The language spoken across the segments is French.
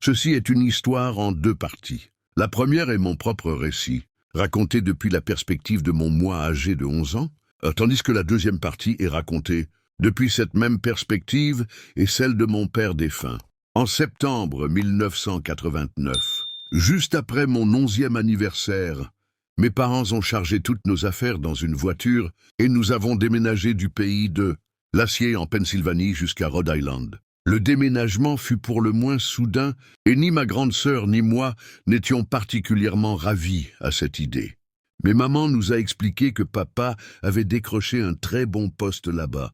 Ceci est une histoire en deux parties. La première est mon propre récit, raconté depuis la perspective de mon moi âgé de 11 ans, tandis que la deuxième partie est racontée depuis cette même perspective et celle de mon père défunt. En septembre 1989, juste après mon 11e anniversaire, mes parents ont chargé toutes nos affaires dans une voiture et nous avons déménagé du pays de l'Acier en Pennsylvanie jusqu'à Rhode Island. Le déménagement fut pour le moins soudain et ni ma grande sœur ni moi n'étions particulièrement ravis à cette idée. Mais maman nous a expliqué que papa avait décroché un très bon poste là-bas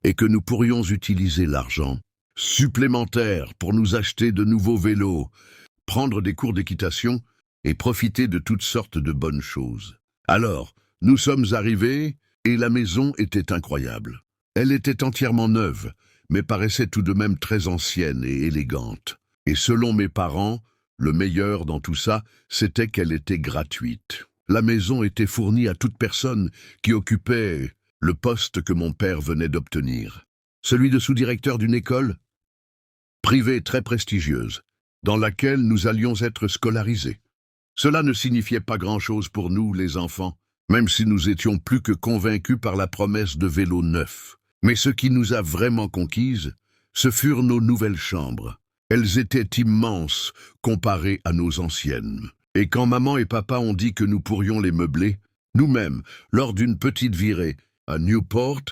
et que nous pourrions utiliser l'argent supplémentaire pour nous acheter de nouveaux vélos, prendre des cours d'équitation et profiter de toutes sortes de bonnes choses. Alors, nous sommes arrivés et la maison était incroyable. Elle était entièrement neuve, mais paraissait tout de même très ancienne et élégante. Et selon mes parents, le meilleur dans tout ça, c'était qu'elle était gratuite. La maison était fournie à toute personne qui occupait le poste que mon père venait d'obtenir. Celui de sous-directeur d'une école privée très prestigieuse, dans laquelle nous allions être scolarisés. Cela ne signifiait pas grand-chose pour nous, les enfants, même si nous étions plus que convaincus par la promesse de vélos neufs. Mais ce qui nous a vraiment conquises, ce furent nos nouvelles chambres. Elles étaient immenses comparées à nos anciennes. Et quand maman et papa ont dit que nous pourrions les meubler, nous-mêmes, lors d'une petite virée à Newport,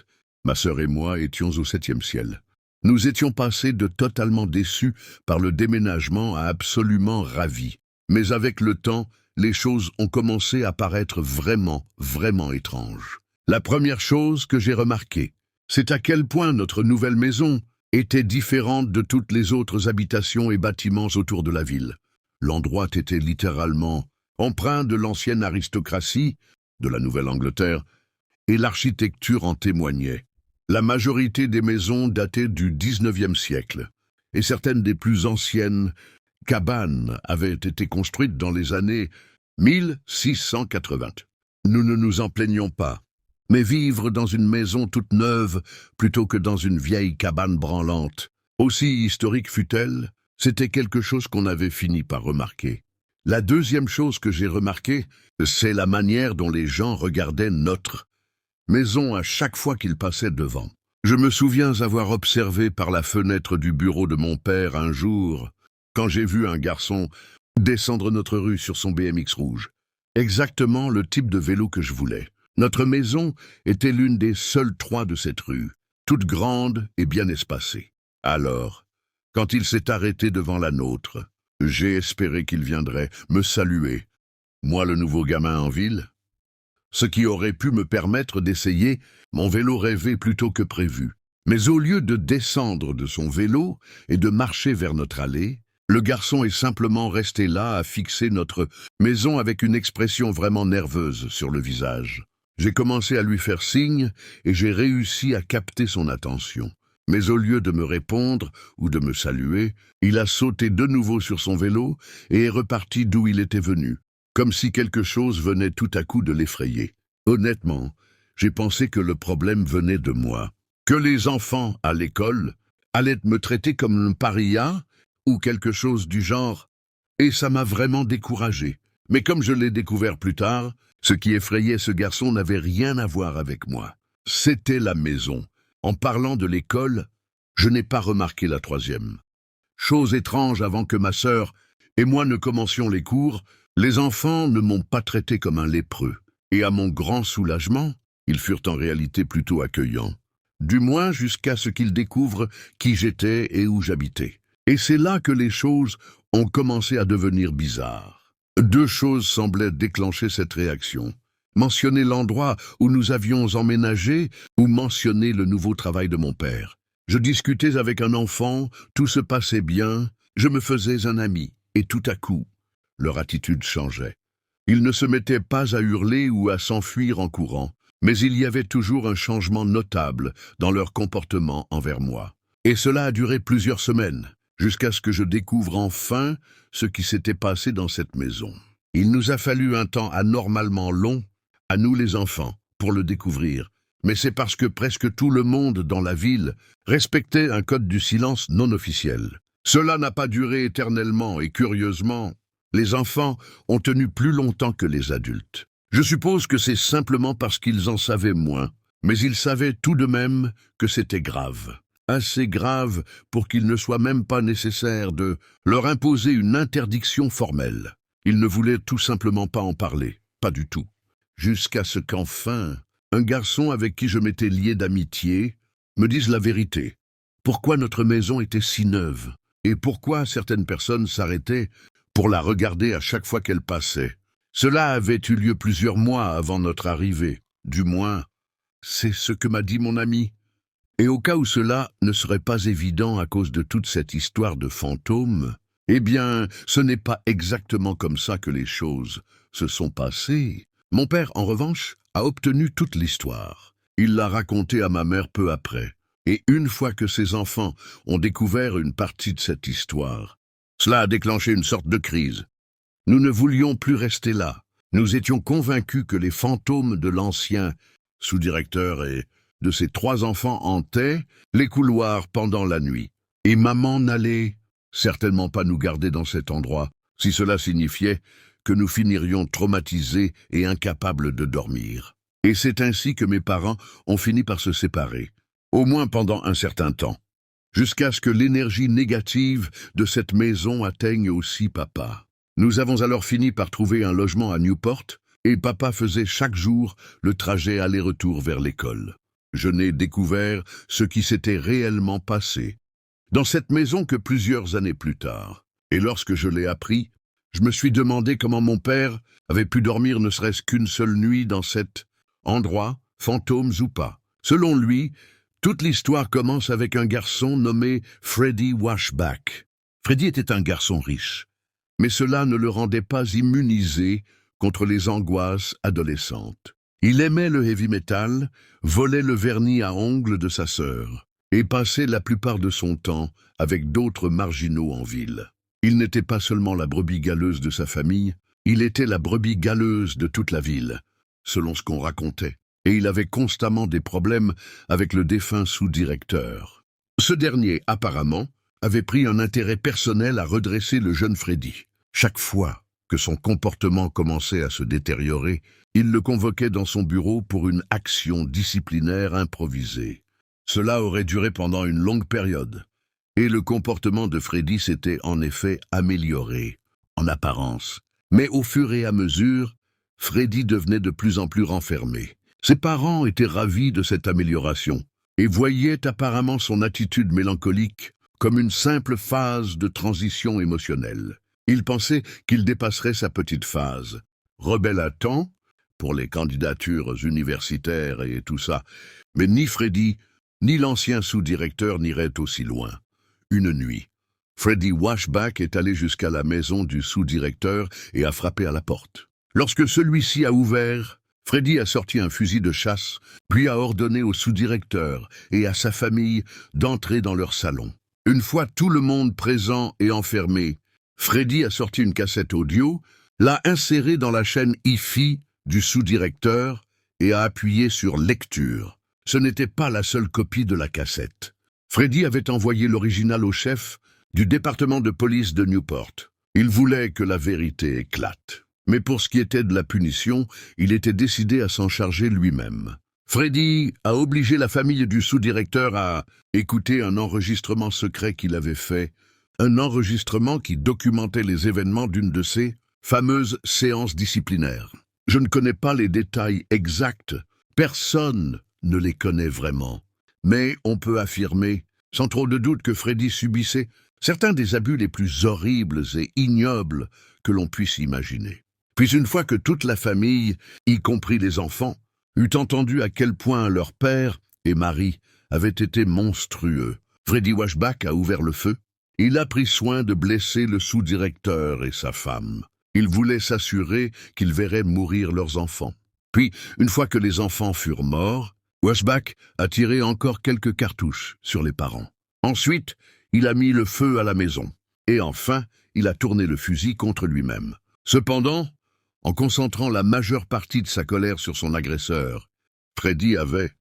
ma sœur et moi étions au 7e ciel. Nous étions passés de totalement déçus par le déménagement à absolument ravis. Mais avec le temps, les choses ont commencé à paraître vraiment, vraiment étranges. La première chose que j'ai remarquée, c'est à quel point notre nouvelle maison était différente de toutes les autres habitations et bâtiments autour de la ville. L'endroit était littéralement empreint de l'ancienne aristocratie de la Nouvelle-Angleterre et l'architecture en témoignait. La majorité des maisons dataient du 19e siècle et certaines des plus anciennes cabanes avaient été construites dans les années 1680. Nous ne nous en plaignons pas. Mais vivre dans une maison toute neuve plutôt que dans une vieille cabane branlante, aussi historique fût-elle, c'était quelque chose qu'on avait fini par remarquer. La deuxième chose que j'ai remarquée, c'est la manière dont les gens regardaient notre maison à chaque fois qu'ils passaient devant. Je me souviens avoir observé par la fenêtre du bureau de mon père un jour, quand j'ai vu un garçon descendre notre rue sur son BMX rouge. Exactement le type de vélo que je voulais. Notre maison était l'une des seules 3 de cette rue, toute grande et bien espacée. Alors, quand il s'est arrêté devant la nôtre, j'ai espéré qu'il viendrait me saluer, moi le nouveau gamin en ville, ce qui aurait pu me permettre d'essayer mon vélo rêvé plutôt que prévu. Mais au lieu de descendre de son vélo et de marcher vers notre allée, le garçon est simplement resté là à fixer notre maison avec une expression vraiment nerveuse sur le visage. J'ai commencé à lui faire signe et j'ai réussi à capter son attention. Mais au lieu de me répondre ou de me saluer, il a sauté de nouveau sur son vélo et est reparti d'où il était venu, comme si quelque chose venait tout à coup de l'effrayer. Honnêtement, j'ai pensé que le problème venait de moi, que les enfants à l'école allaient me traiter comme un paria ou quelque chose du genre, et ça m'a vraiment découragé. Mais comme je l'ai découvert plus tard, ce qui effrayait ce garçon n'avait rien à voir avec moi. C'était la maison. En parlant de l'école, je n'ai pas remarqué la 3e. Chose étrange, avant que ma sœur et moi ne commencions les cours, les enfants ne m'ont pas traité comme un lépreux. Et à mon grand soulagement, ils furent en réalité plutôt accueillants. Du moins jusqu'à ce qu'ils découvrent qui j'étais et où j'habitais. Et c'est là que les choses ont commencé à devenir bizarres. 2 choses semblaient déclencher cette réaction. Mentionner l'endroit où nous avions emménagé ou mentionner le nouveau travail de mon père. Je discutais avec un enfant, tout se passait bien, je me faisais un ami, et tout à coup, leur attitude changeait. Ils ne se mettaient pas à hurler ou à s'enfuir en courant, mais il y avait toujours un changement notable dans leur comportement envers moi. Et cela a duré plusieurs semaines, jusqu'à ce que je découvre enfin ce qui s'était passé dans cette maison. Il nous a fallu un temps anormalement long, à nous les enfants, pour le découvrir, mais c'est parce que presque tout le monde dans la ville respectait un code du silence non officiel. Cela n'a pas duré éternellement et curieusement, les enfants ont tenu plus longtemps que les adultes. Je suppose que c'est simplement parce qu'ils en savaient moins, mais ils savaient tout de même que c'était grave. Assez grave pour qu'il ne soit même pas nécessaire de leur imposer une interdiction formelle. Ils ne voulaient tout simplement pas en parler, pas du tout. Jusqu'à ce qu'enfin, un garçon avec qui je m'étais lié d'amitié me dise la vérité. Pourquoi notre maison était si neuve, et pourquoi certaines personnes s'arrêtaient pour la regarder à chaque fois qu'elle passait. Cela avait eu lieu plusieurs mois avant notre arrivée, du moins, c'est ce que m'a dit mon ami. Et au cas où cela ne serait pas évident à cause de toute cette histoire de fantômes, eh bien, ce n'est pas exactement comme ça que les choses se sont passées. Mon père, en revanche, a obtenu toute l'histoire. Il l'a racontée à ma mère peu après. Et une fois que ses enfants ont découvert une partie de cette histoire, cela a déclenché une sorte de crise. Nous ne voulions plus rester là. Nous étions convaincus que les fantômes de l'ancien sous-directeur et de ses 3 enfants hantaient les couloirs pendant la nuit. Et maman n'allait certainement pas nous garder dans cet endroit, si cela signifiait que nous finirions traumatisés et incapables de dormir. Et c'est ainsi que mes parents ont fini par se séparer, au moins pendant un certain temps, jusqu'à ce que l'énergie négative de cette maison atteigne aussi papa. Nous avons alors fini par trouver un logement à Newport, et papa faisait chaque jour le trajet aller-retour vers l'école. Je n'ai découvert ce qui s'était réellement passé dans cette maison que plusieurs années plus tard. Et lorsque je l'ai appris, je me suis demandé comment mon père avait pu dormir ne serait-ce qu'une seule nuit dans cet endroit, fantômes ou pas. Selon lui, toute l'histoire commence avec un garçon nommé Freddie Washback. Freddie était un garçon riche, mais cela ne le rendait pas immunisé contre les angoisses adolescentes. Il aimait le heavy metal, volait le vernis à ongles de sa sœur, et passait la plupart de son temps avec d'autres marginaux en ville. Il n'était pas seulement la brebis galeuse de sa famille, il était la brebis galeuse de toute la ville, selon ce qu'on racontait. Et il avait constamment des problèmes avec le défunt sous-directeur. Ce dernier, apparemment, avait pris un intérêt personnel à redresser le jeune Freddy. Chaque fois que son comportement commençait à se détériorer, il le convoquait dans son bureau pour une action disciplinaire improvisée. Cela aurait duré pendant une longue période, et le comportement de Freddy s'était en effet amélioré, en apparence. Mais au fur et à mesure, Freddy devenait de plus en plus renfermé. Ses parents étaient ravis de cette amélioration et voyaient apparemment son attitude mélancolique comme une simple phase de transition émotionnelle. Ils pensaient qu'il dépasserait sa petite phase. Rebelle à temps, pour les candidatures universitaires et tout ça, mais ni Freddy, ni l'ancien sous-directeur n'iraient aussi loin. Une nuit, Freddie Washback est allé jusqu'à la maison du sous-directeur et a frappé à la porte. Lorsque celui-ci a ouvert, Freddy a sorti un fusil de chasse, puis a ordonné au sous-directeur et à sa famille d'entrer dans leur salon. Une fois tout le monde présent et enfermé, Freddy a sorti une cassette audio, l'a insérée dans la chaîne Hi-Fi du sous-directeur et a appuyé sur lecture. Ce n'était pas la seule copie de la cassette. Freddy avait envoyé l'original au chef du département de police de Newport. Il voulait que la vérité éclate. Mais pour ce qui était de la punition, il était décidé à s'en charger lui-même. Freddy a obligé la famille du sous-directeur à écouter un enregistrement secret qu'il avait fait, un enregistrement qui documentait les événements d'une de ces fameuses séances disciplinaires. Je ne connais pas les détails exacts, personne ne les connaît vraiment, mais on peut affirmer, sans trop de doute, que Freddy subissait certains des abus les plus horribles et ignobles que l'on puisse imaginer. Puis une fois que toute la famille, y compris les enfants, eut entendu à quel point leur père et Marie avaient été monstrueux, Freddie Washback a ouvert le feu. Il a pris soin de blesser le sous-directeur et sa femme. Il voulait s'assurer qu'ils verraient mourir leurs enfants. Puis, une fois que les enfants furent morts, Washback a tiré encore quelques cartouches sur les parents. Ensuite, il a mis le feu à la maison. Et enfin, il a tourné le fusil contre lui-même. Cependant, en concentrant la majeure partie de sa colère sur son agresseur, Freddy avait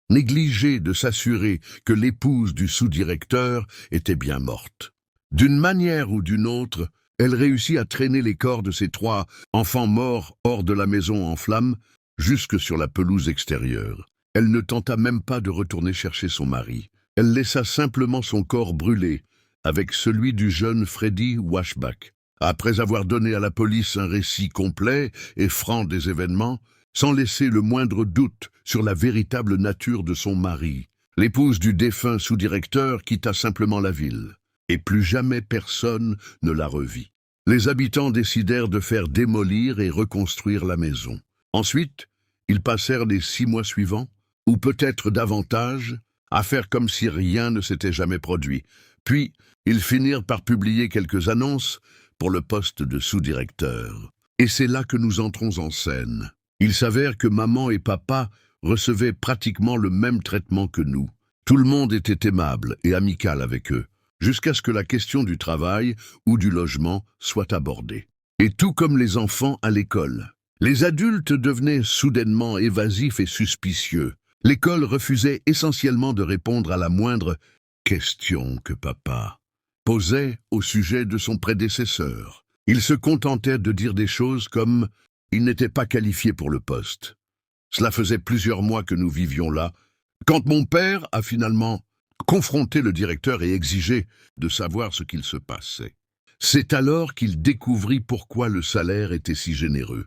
négligé de s'assurer que l'épouse du sous-directeur était bien morte. D'une manière ou d'une autre, elle réussit à traîner les corps de ses 3 enfants morts hors de la maison en flammes, jusque sur la pelouse extérieure. Elle ne tenta même pas de retourner chercher son mari. Elle laissa simplement son corps brûler, avec celui du jeune Freddy Washback. Après avoir donné à la police un récit complet et franc des événements, sans laisser le moindre doute sur la véritable nature de son mari, l'épouse du défunt sous-directeur quitta simplement la ville, et plus jamais personne ne la revit. Les habitants décidèrent de faire démolir et reconstruire la maison. Ensuite, ils passèrent les 6 mois suivants, ou peut-être davantage, à faire comme si rien ne s'était jamais produit. Puis, ils finirent par publier quelques annonces pour le poste de sous-directeur. Et c'est là que nous entrons en scène. Il s'avère que maman et papa recevaient pratiquement le même traitement que nous. Tout le monde était aimable et amical avec eux, jusqu'à ce que la question du travail ou du logement soit abordée. Et tout comme les enfants à l'école, les adultes devenaient soudainement évasifs et suspicieux. L'école refusait essentiellement de répondre à la moindre question que papa posait au sujet de son prédécesseur. Il se contentait de dire des choses comme « il n'était pas qualifié pour le poste ». Cela faisait plusieurs mois que nous vivions là, quand mon père a finalement confronté le directeur et exigé de savoir ce qu'il se passait. C'est alors qu'il découvrit pourquoi le salaire était si généreux.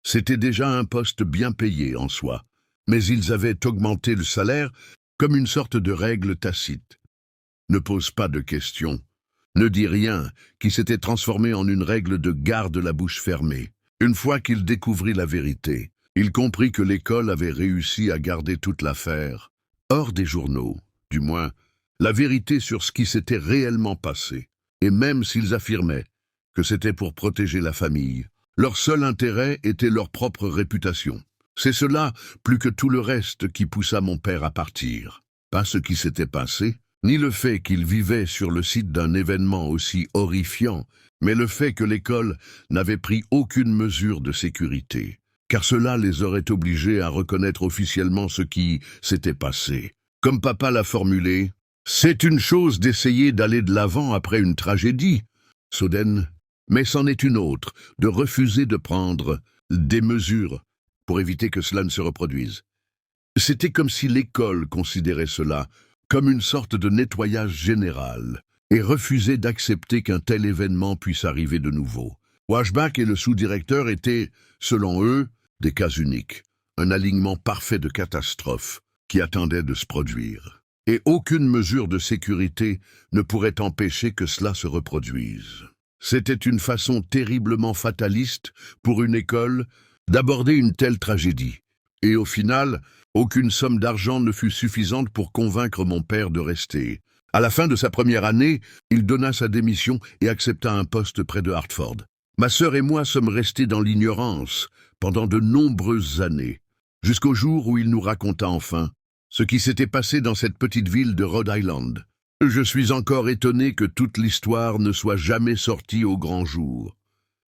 C'était déjà un poste bien payé en soi, mais ils avaient augmenté le salaire comme une sorte de règle tacite. Ne pose pas de questions, ne dis rien, qui s'était transformé en une règle de garde la bouche fermée. Une fois qu'il découvrit la vérité, il comprit que l'école avait réussi à garder toute l'affaire, hors des journaux, du moins, la vérité sur ce qui s'était réellement passé. Et même s'ils affirmaient que c'était pour protéger la famille, leur seul intérêt était leur propre réputation. C'est cela, plus que tout le reste, qui poussa mon père à partir. Pas ce qui s'était passé, ni le fait qu'il vivait sur le site d'un événement aussi horrifiant, mais le fait que l'école n'avait pris aucune mesure de sécurité, car cela les aurait obligés à reconnaître officiellement ce qui s'était passé. Comme papa l'a formulé, « C'est une chose d'essayer d'aller de l'avant après une tragédie, Soden, mais c'en est une autre de refuser de prendre des mesures pour éviter que cela ne se reproduise. » C'était comme si l'école considérait cela comme une sorte de nettoyage général et refusait d'accepter qu'un tel événement puisse arriver de nouveau. Washback et le sous-directeur étaient, selon eux, des cas uniques, un alignement parfait de catastrophes qui attendait de se produire. Et aucune mesure de sécurité ne pourrait empêcher que cela se reproduise. C'était une façon terriblement fataliste pour une école d'aborder une telle tragédie. Et au final, aucune somme d'argent ne fut suffisante pour convaincre mon père de rester. À la fin de sa première année, il donna sa démission et accepta un poste près de Hartford. Ma sœur et moi sommes restés dans l'ignorance pendant de nombreuses années, jusqu'au jour où il nous raconta enfin ce qui s'était passé dans cette petite ville de Rhode Island. Je suis encore étonné que toute l'histoire ne soit jamais sortie au grand jour.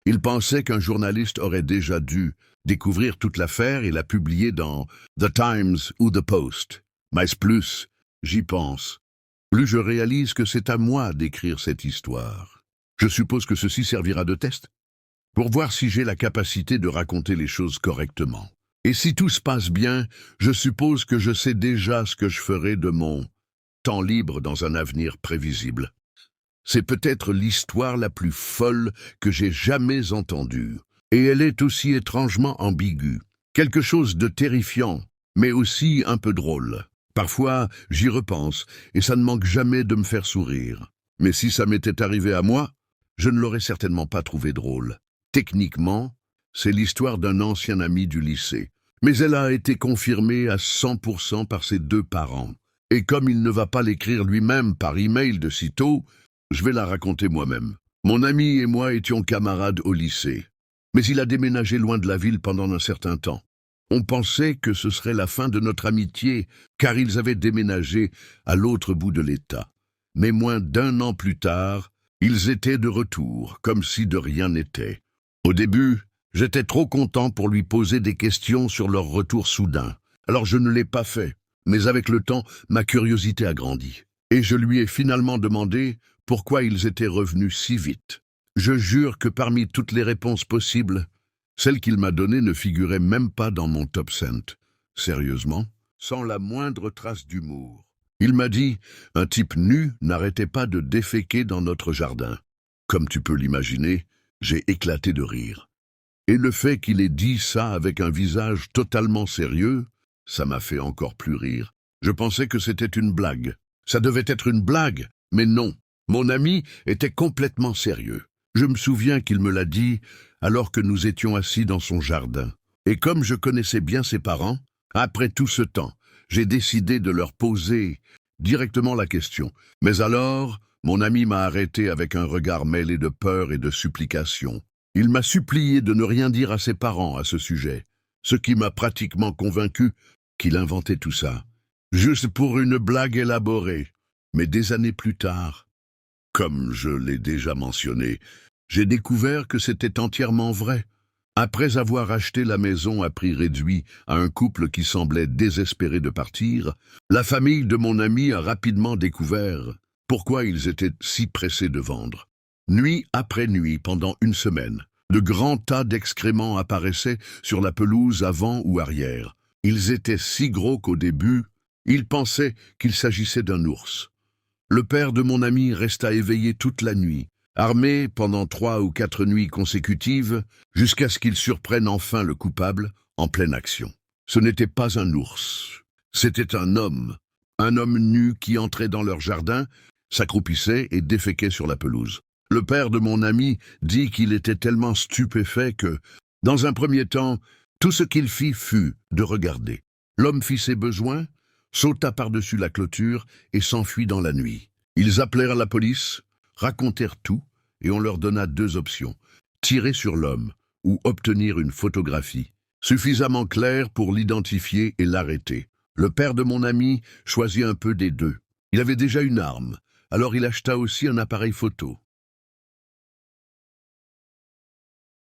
Il pensait qu'un journaliste aurait déjà dû découvrir toute l'affaire et la publier dans The Times ou The Post. Mais plus j'y pense, plus je réalise que c'est à moi d'écrire cette histoire. Je suppose que ceci servira de test, pour voir si j'ai la capacité de raconter les choses correctement. Et si tout se passe bien, je suppose que je sais déjà ce que je ferai de mon temps libre dans un avenir prévisible. C'est peut-être l'histoire la plus folle que j'ai jamais entendue, et elle est aussi étrangement ambiguë. Quelque chose de terrifiant, mais aussi un peu drôle. Parfois, j'y repense, et ça ne manque jamais de me faire sourire. Mais si ça m'était arrivé à moi, je ne l'aurais certainement pas trouvé drôle. Techniquement, c'est l'histoire d'un ancien ami du lycée, mais elle a été confirmée à 100% par ses 2 parents. Et comme il ne va pas l'écrire lui-même par email de sitôt, je vais la raconter moi-même. Mon ami et moi étions camarades au lycée, mais il a déménagé loin de la ville pendant un certain temps. On pensait que ce serait la fin de notre amitié, car ils avaient déménagé à l'autre bout de l'État. Mais moins d'1 an plus tard, ils étaient de retour, comme si de rien n'était. Au début, j'étais trop content pour lui poser des questions sur leur retour soudain. Alors je ne l'ai pas fait, mais avec le temps, ma curiosité a grandi. Et je lui ai finalement demandé pourquoi ils étaient revenus si vite. Je jure que parmi toutes les réponses possibles, celle qu'il m'a donnée ne figurait même pas dans mon top cent. Sérieusement, sans la moindre trace d'humour. Il m'a dit, un type nu n'arrêtait pas de déféquer dans notre jardin. Comme tu peux l'imaginer, j'ai éclaté de rire. Et le fait qu'il ait dit ça avec un visage totalement sérieux, ça m'a fait encore plus rire. Je pensais que c'était une blague. Ça devait être une blague, mais non. Mon ami était complètement sérieux. Je me souviens qu'il me l'a dit alors que nous étions assis dans son jardin. Et comme je connaissais bien ses parents, après tout ce temps, j'ai décidé de leur poser directement la question. Mais alors, mon ami m'a arrêté avec un regard mêlé de peur et de supplication. Il m'a supplié de ne rien dire à ses parents à ce sujet, ce qui m'a pratiquement convaincu qu'il inventait tout ça, juste pour une blague élaborée. Mais des années plus tard, comme je l'ai déjà mentionné, j'ai découvert que c'était entièrement vrai. Après avoir acheté la maison à prix réduit à un couple qui semblait désespéré de partir, la famille de mon ami a rapidement découvert pourquoi ils étaient si pressés de vendre. Nuit après nuit, pendant une semaine, de grands tas d'excréments apparaissaient sur la pelouse avant ou arrière. Ils étaient si gros qu'au début, ils pensaient qu'il s'agissait d'un ours. Le père de mon ami resta éveillé toute la nuit, armé pendant 3 ou 4 nuits consécutives, jusqu'à ce qu'il surprenne enfin le coupable en pleine action. Ce n'était pas un ours, c'était un homme nu qui entrait dans leur jardin, s'accroupissait et déféquait sur la pelouse. Le père de mon ami dit qu'il était tellement stupéfait que, dans un premier temps, tout ce qu'il fit fut de regarder. L'homme fit ses besoins, sauta par-dessus la clôture et s'enfuit dans la nuit. Ils appelèrent la police, racontèrent tout, et on leur donna 2 options, tirer sur l'homme ou obtenir une photographie, suffisamment claire pour l'identifier et l'arrêter. Le père de mon ami choisit un peu des deux. Il avait déjà une arme, alors il acheta aussi un appareil photo.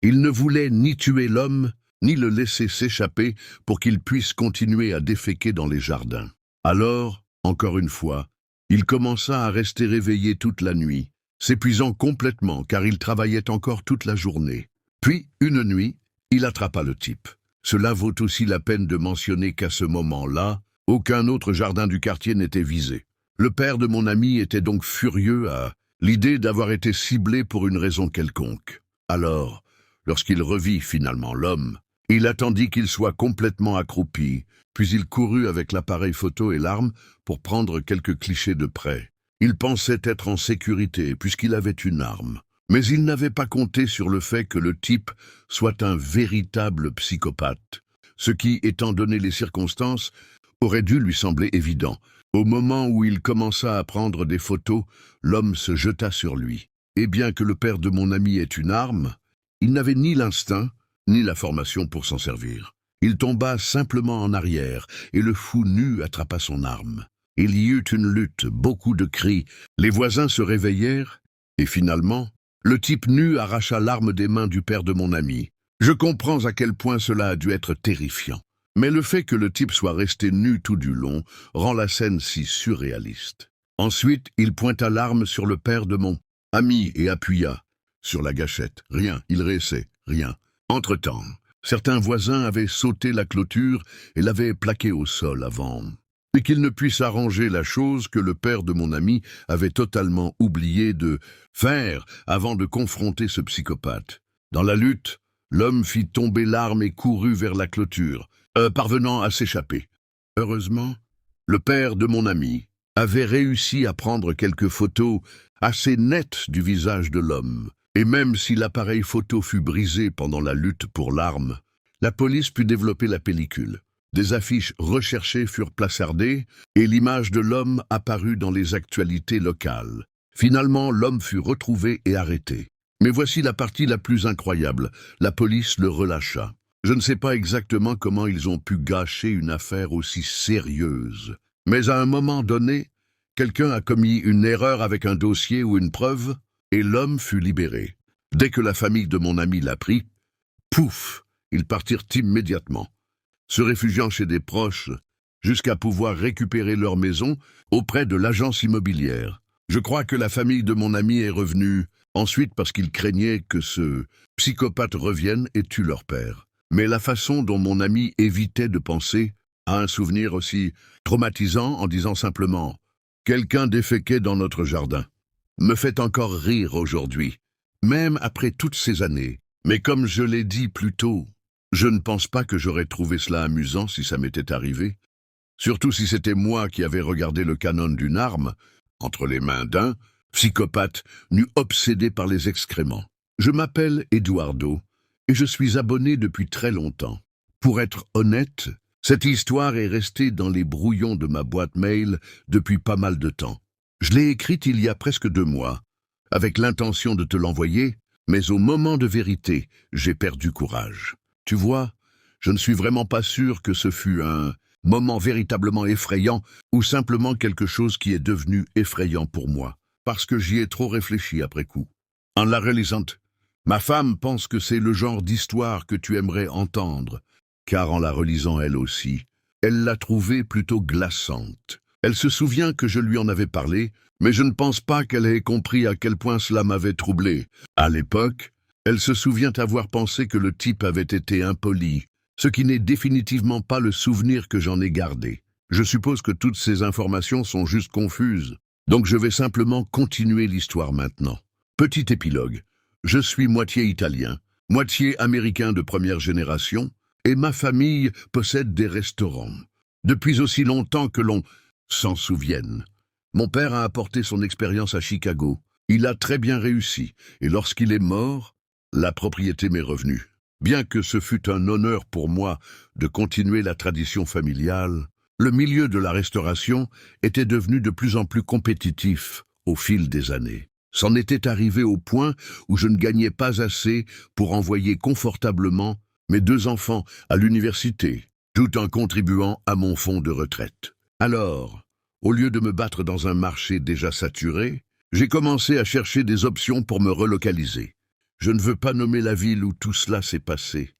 Il ne voulait ni tuer l'homme, ni le laisser s'échapper pour qu'il puisse continuer à déféquer dans les jardins. Alors, encore une fois, il commença à rester réveillé toute la nuit, s'épuisant complètement car il travaillait encore toute la journée. Puis, une nuit, il attrapa le type. Cela vaut aussi la peine de mentionner qu'à ce moment-là, aucun autre jardin du quartier n'était visé. Le père de mon ami était donc furieux à l'idée d'avoir été ciblé pour une raison quelconque. Alors, lorsqu'il revit finalement l'homme, il attendit qu'il soit complètement accroupi, puis il courut avec l'appareil photo et l'arme pour prendre quelques clichés de près. Il pensait être en sécurité puisqu'il avait une arme. Mais il n'avait pas compté sur le fait que le type soit un véritable psychopathe, ce qui, étant donné les circonstances, aurait dû lui sembler évident. Au moment où il commença à prendre des photos, l'homme se jeta sur lui. Et bien que le père de mon ami ait une arme, il n'avait ni l'instinct, ni la formation pour s'en servir. Il tomba simplement en arrière, et le fou nu attrapa son arme. Il y eut une lutte, beaucoup de cris. Les voisins se réveillèrent, et finalement, le type nu arracha l'arme des mains du père de mon ami. Je comprends à quel point cela a dû être terrifiant. Mais le fait que le type soit resté nu tout du long rend la scène si surréaliste. Ensuite, il pointa l'arme sur le père de mon ami et appuya sur la gâchette. Rien, il réessait, rien. Entre-temps, certains voisins avaient sauté la clôture et l'avaient plaqué au sol avant. Et qu'il ne puisse arranger la chose que le père de mon ami avait totalement oublié de faire avant de confronter ce psychopathe. Dans la lutte, l'homme fit tomber l'arme et courut vers la clôture, parvenant à s'échapper. Heureusement, le père de mon ami avait réussi à prendre quelques photos assez nettes du visage de l'homme. Et même si l'appareil photo fut brisé pendant la lutte pour l'arme, la police put développer la pellicule. Des affiches recherchées furent placardées et l'image de l'homme apparut dans les actualités locales. Finalement, l'homme fut retrouvé et arrêté. Mais voici la partie la plus incroyable. La police le relâcha. Je ne sais pas exactement comment ils ont pu gâcher une affaire aussi sérieuse. Mais à un moment donné, quelqu'un a commis une erreur avec un dossier ou une preuve, et l'homme fut libéré. Dès que la famille de mon ami l'apprit, pouf, ils partirent immédiatement, se réfugiant chez des proches, jusqu'à pouvoir récupérer leur maison auprès de l'agence immobilière. Je crois que la famille de mon ami est revenue, ensuite parce qu'ils craignaient que ce psychopathe revienne et tue leur père. Mais la façon dont mon ami évitait de penser à un souvenir aussi traumatisant en disant simplement « Quelqu'un déféquait dans notre jardin » me fait encore rire aujourd'hui, même après toutes ces années. Mais comme je l'ai dit plus tôt, je ne pense pas que j'aurais trouvé cela amusant si ça m'était arrivé. Surtout si c'était moi qui avais regardé le canon d'une arme entre les mains d'un psychopathe nu obsédé par les excréments. Je m'appelle Eduardo et je suis abonné depuis très longtemps. Pour être honnête, cette histoire est restée dans les brouillons de ma boîte mail depuis pas mal de temps. Je l'ai écrite il y a presque 2 mois, avec l'intention de te l'envoyer, mais au moment de vérité, j'ai perdu courage. Tu vois, je ne suis vraiment pas sûr que ce fut un moment véritablement effrayant ou simplement quelque chose qui est devenu effrayant pour moi, parce que j'y ai trop réfléchi après coup. En la relisant, ma femme pense que c'est le genre d'histoire que tu aimerais entendre, car en la relisant elle aussi, elle l'a trouvée plutôt glaçante. Elle se souvient que je lui en avais parlé, mais je ne pense pas qu'elle ait compris à quel point cela m'avait troublé. À l'époque, elle se souvient avoir pensé que le type avait été impoli, ce qui n'est définitivement pas le souvenir que j'en ai gardé. Je suppose que toutes ces informations sont juste confuses, donc je vais simplement continuer l'histoire maintenant. Petit épilogue. Je suis moitié italien, moitié américain de première génération, et ma famille possède des restaurants. Depuis aussi longtemps que l'on s'en souvienne. Mon père a apporté son expérience à Chicago. Il a très bien réussi, et lorsqu'il est mort, la propriété m'est revenue. Bien que ce fût un honneur pour moi de continuer la tradition familiale, le milieu de la restauration était devenu de plus en plus compétitif au fil des années. C'en était arrivé au point où je ne gagnais pas assez pour envoyer confortablement mes 2 enfants à l'université, tout en contribuant à mon fonds de retraite. Alors, au lieu de me battre dans un marché déjà saturé, j'ai commencé à chercher des options pour me relocaliser. Je ne veux pas nommer la ville où tout cela s'est passé.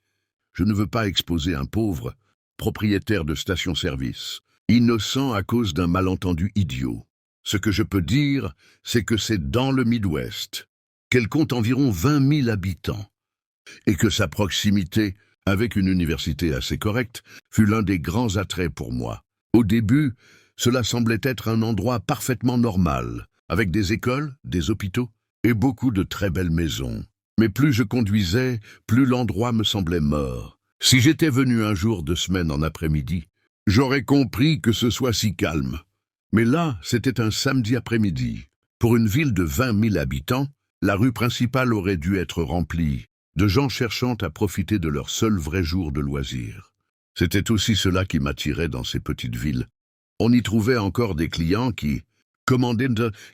Je ne veux pas exposer un pauvre, propriétaire de station-service, innocent à cause d'un malentendu idiot. Ce que je peux dire, c'est que c'est dans le Midwest, qu'elle compte environ 20 000 habitants, et que sa proximité, avec une université assez correcte, fut l'un des grands attraits pour moi. Au début, cela semblait être un endroit parfaitement normal, avec des écoles, des hôpitaux et beaucoup de très belles maisons. Mais plus je conduisais, plus l'endroit me semblait mort. Si j'étais venu un jour de semaine en après-midi, j'aurais compris que ce soit si calme. Mais là, c'était un samedi après-midi. Pour une ville de 20 000 habitants, la rue principale aurait dû être remplie de gens cherchant à profiter de leur seul vrai jour de loisir. C'était aussi cela qui m'attirait dans ces petites villes. On y trouvait encore des clients qui commandaient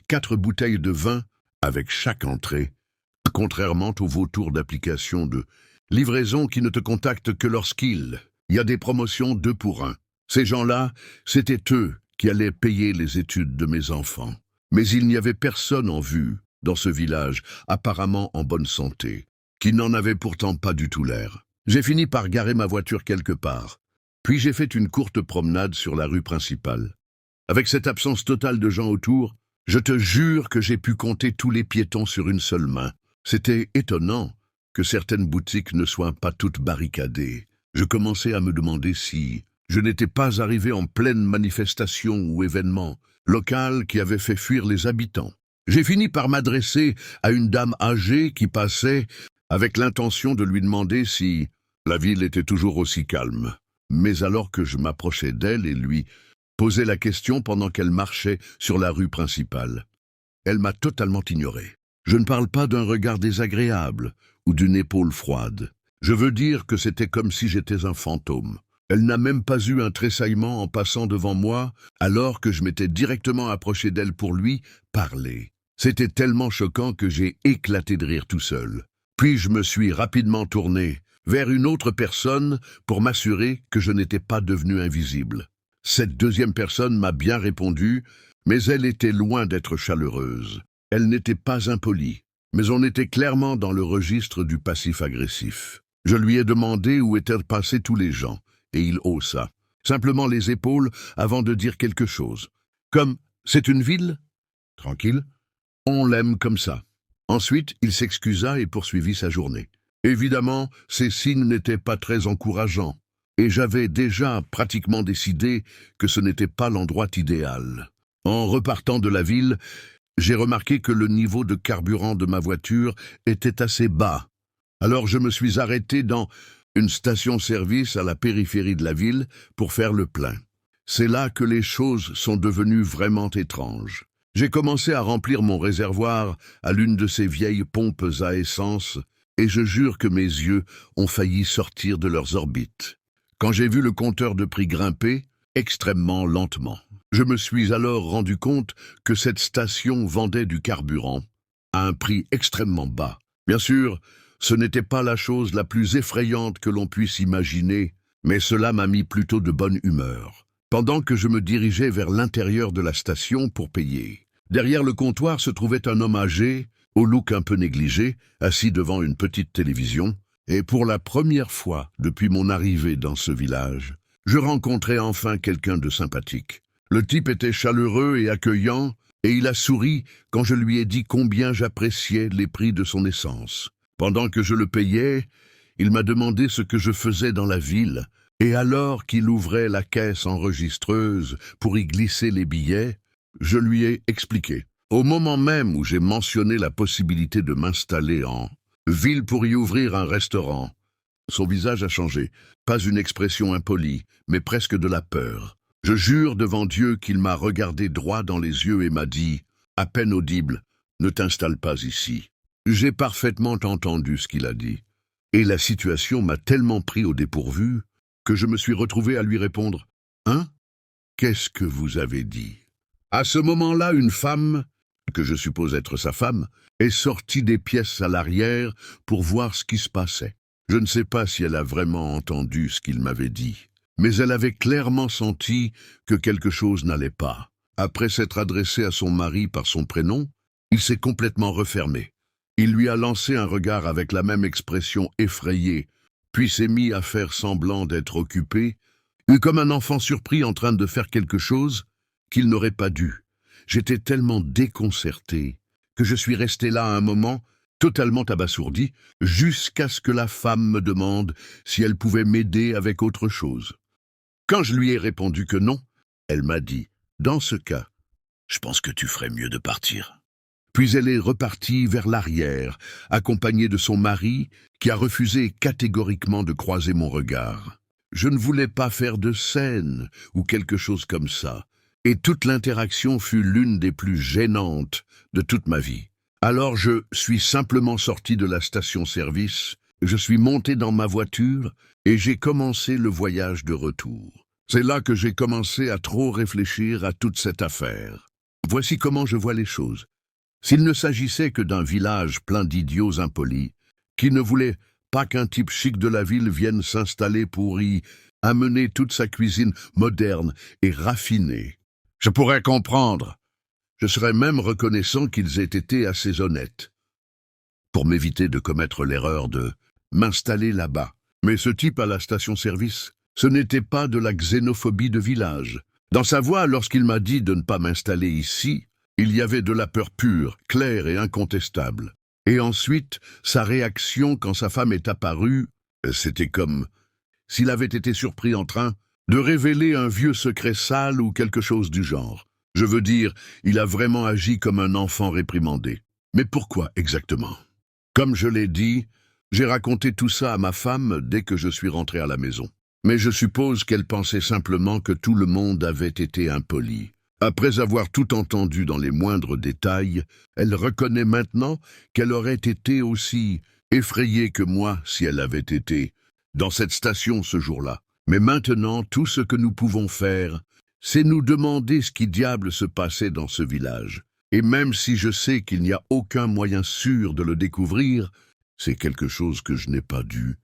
4 bouteilles de vin avec chaque entrée, contrairement aux vautours d'applications de livraison qui ne te contactent que lorsqu'il y a des promotions 2 pour 1. Ces gens-là, c'était eux qui allaient payer les études de mes enfants. Mais il n'y avait personne en vue dans ce village, apparemment en bonne santé, qui n'en avait pourtant pas du tout l'air. J'ai fini par garer ma voiture quelque part. Puis j'ai fait une courte promenade sur la rue principale. Avec cette absence totale de gens autour, je te jure que j'ai pu compter tous les piétons sur une seule main. C'était étonnant que certaines boutiques ne soient pas toutes barricadées. Je commençais à me demander si je n'étais pas arrivé en pleine manifestation ou événement local qui avait fait fuir les habitants. J'ai fini par m'adresser à une dame âgée qui passait avec l'intention de lui demander si la ville était toujours aussi calme. Mais alors que je m'approchais d'elle et lui posais la question pendant qu'elle marchait sur la rue principale, elle m'a totalement ignoré. Je ne parle pas d'un regard désagréable ou d'une épaule froide. Je veux dire que c'était comme si j'étais un fantôme. Elle n'a même pas eu un tressaillement en passant devant moi, alors que je m'étais directement approché d'elle pour lui parler. C'était tellement choquant que j'ai éclaté de rire tout seul. Puis je me suis rapidement tourné vers une autre personne pour m'assurer que je n'étais pas devenu invisible. Cette deuxième personne m'a bien répondu, mais elle était loin d'être chaleureuse. Elle n'était pas impolie, mais on était clairement dans le registre du passif-agressif. Je lui ai demandé où étaient passés tous les gens, et il haussa simplement les épaules avant de dire quelque chose. Comme « c'est une ville ?» Tranquille. On l'aime comme ça. Ensuite, il s'excusa et poursuivit sa journée. Évidemment, ces signes n'étaient pas très encourageants, et j'avais déjà pratiquement décidé que ce n'était pas l'endroit idéal. En repartant de la ville, j'ai remarqué que le niveau de carburant de ma voiture était assez bas. Alors je me suis arrêté dans une station-service à la périphérie de la ville pour faire le plein. C'est là que les choses sont devenues vraiment étranges. J'ai commencé à remplir mon réservoir à l'une de ces vieilles pompes à essence, et je jure que mes yeux ont failli sortir de leurs orbites. Quand j'ai vu le compteur de prix grimper, extrêmement lentement, je me suis alors rendu compte que cette station vendait du carburant à un prix extrêmement bas. Bien sûr, ce n'était pas la chose la plus effrayante que l'on puisse imaginer, mais cela m'a mis plutôt de bonne humeur. Pendant que je me dirigeais vers l'intérieur de la station pour payer, derrière le comptoir se trouvait un homme âgé, au look un peu négligé, assis devant une petite télévision, et pour la première fois depuis mon arrivée dans ce village, je rencontrais enfin quelqu'un de sympathique. Le type était chaleureux et accueillant, et il a souri quand je lui ai dit combien j'appréciais les prix de son essence. Pendant que je le payais, il m'a demandé ce que je faisais dans la ville, et alors qu'il ouvrait la caisse enregistreuse pour y glisser les billets, je lui ai expliqué. Au moment même où j'ai mentionné la possibilité de m'installer en ville pour y ouvrir un restaurant, son visage a changé. Pas une expression impolie, mais presque de la peur. Je jure devant Dieu qu'il m'a regardé droit dans les yeux et m'a dit, à peine audible, « Ne t'installe pas ici ». J'ai parfaitement entendu ce qu'il a dit, et la situation m'a tellement pris au dépourvu que je me suis retrouvé à lui répondre « Hein? Qu'est-ce que vous avez dit ?» À ce moment-là, une femme, que je suppose être sa femme, est sortie des pièces à l'arrière pour voir ce qui se passait. Je ne sais pas si elle a vraiment entendu ce qu'il m'avait dit, mais elle avait clairement senti que quelque chose n'allait pas. Après s'être adressé à son mari par son prénom, il s'est complètement refermé. Il lui a lancé un regard avec la même expression effrayée, puis s'est mis à faire semblant d'être occupé, comme un enfant surpris en train de faire quelque chose qu'il n'aurait pas dû. J'étais tellement déconcerté que je suis resté là un moment, totalement abasourdi, jusqu'à ce que la femme me demande si elle pouvait m'aider avec autre chose. Quand je lui ai répondu que non, elle m'a dit « Dans ce cas, je pense que tu ferais mieux de partir ». Puis elle est repartie vers l'arrière, accompagnée de son mari, qui a refusé catégoriquement de croiser mon regard. Je ne voulais pas faire de scène ou quelque chose comme ça, et toute l'interaction fut l'une des plus gênantes de toute ma vie. Alors je suis simplement sorti de la station-service, je suis monté dans ma voiture et j'ai commencé le voyage de retour. C'est là que j'ai commencé à trop réfléchir à toute cette affaire. Voici comment je vois les choses. S'il ne s'agissait que d'un village plein d'idiots impolis, qui ne voulaient pas qu'un type chic de la ville vienne s'installer pour y amener toute sa cuisine moderne et raffinée, je pourrais comprendre. Je serais même reconnaissant qu'ils aient été assez honnêtes, pour m'éviter de commettre l'erreur de m'installer là-bas. Mais ce type à la station-service, ce n'était pas de la xénophobie de village. Dans sa voix, lorsqu'il m'a dit de ne pas m'installer ici, il y avait de la peur pure, claire et incontestable. Et ensuite, sa réaction quand sa femme est apparue, c'était comme s'il avait été surpris en train de révéler un vieux secret sale ou quelque chose du genre. Je veux dire, il a vraiment agi comme un enfant réprimandé. Mais pourquoi exactement? Comme je l'ai dit, j'ai raconté tout ça à ma femme dès que je suis rentré à la maison. Mais je suppose qu'elle pensait simplement que tout le monde avait été impoli. Après avoir tout entendu dans les moindres détails, elle reconnaît maintenant qu'elle aurait été aussi effrayée que moi si elle avait été dans cette station ce jour-là. Mais maintenant, tout ce que nous pouvons faire, c'est nous demander ce qui diable se passait dans ce village. Et même si je sais qu'il n'y a aucun moyen sûr de le découvrir, c'est quelque chose que je n'ai pas dû.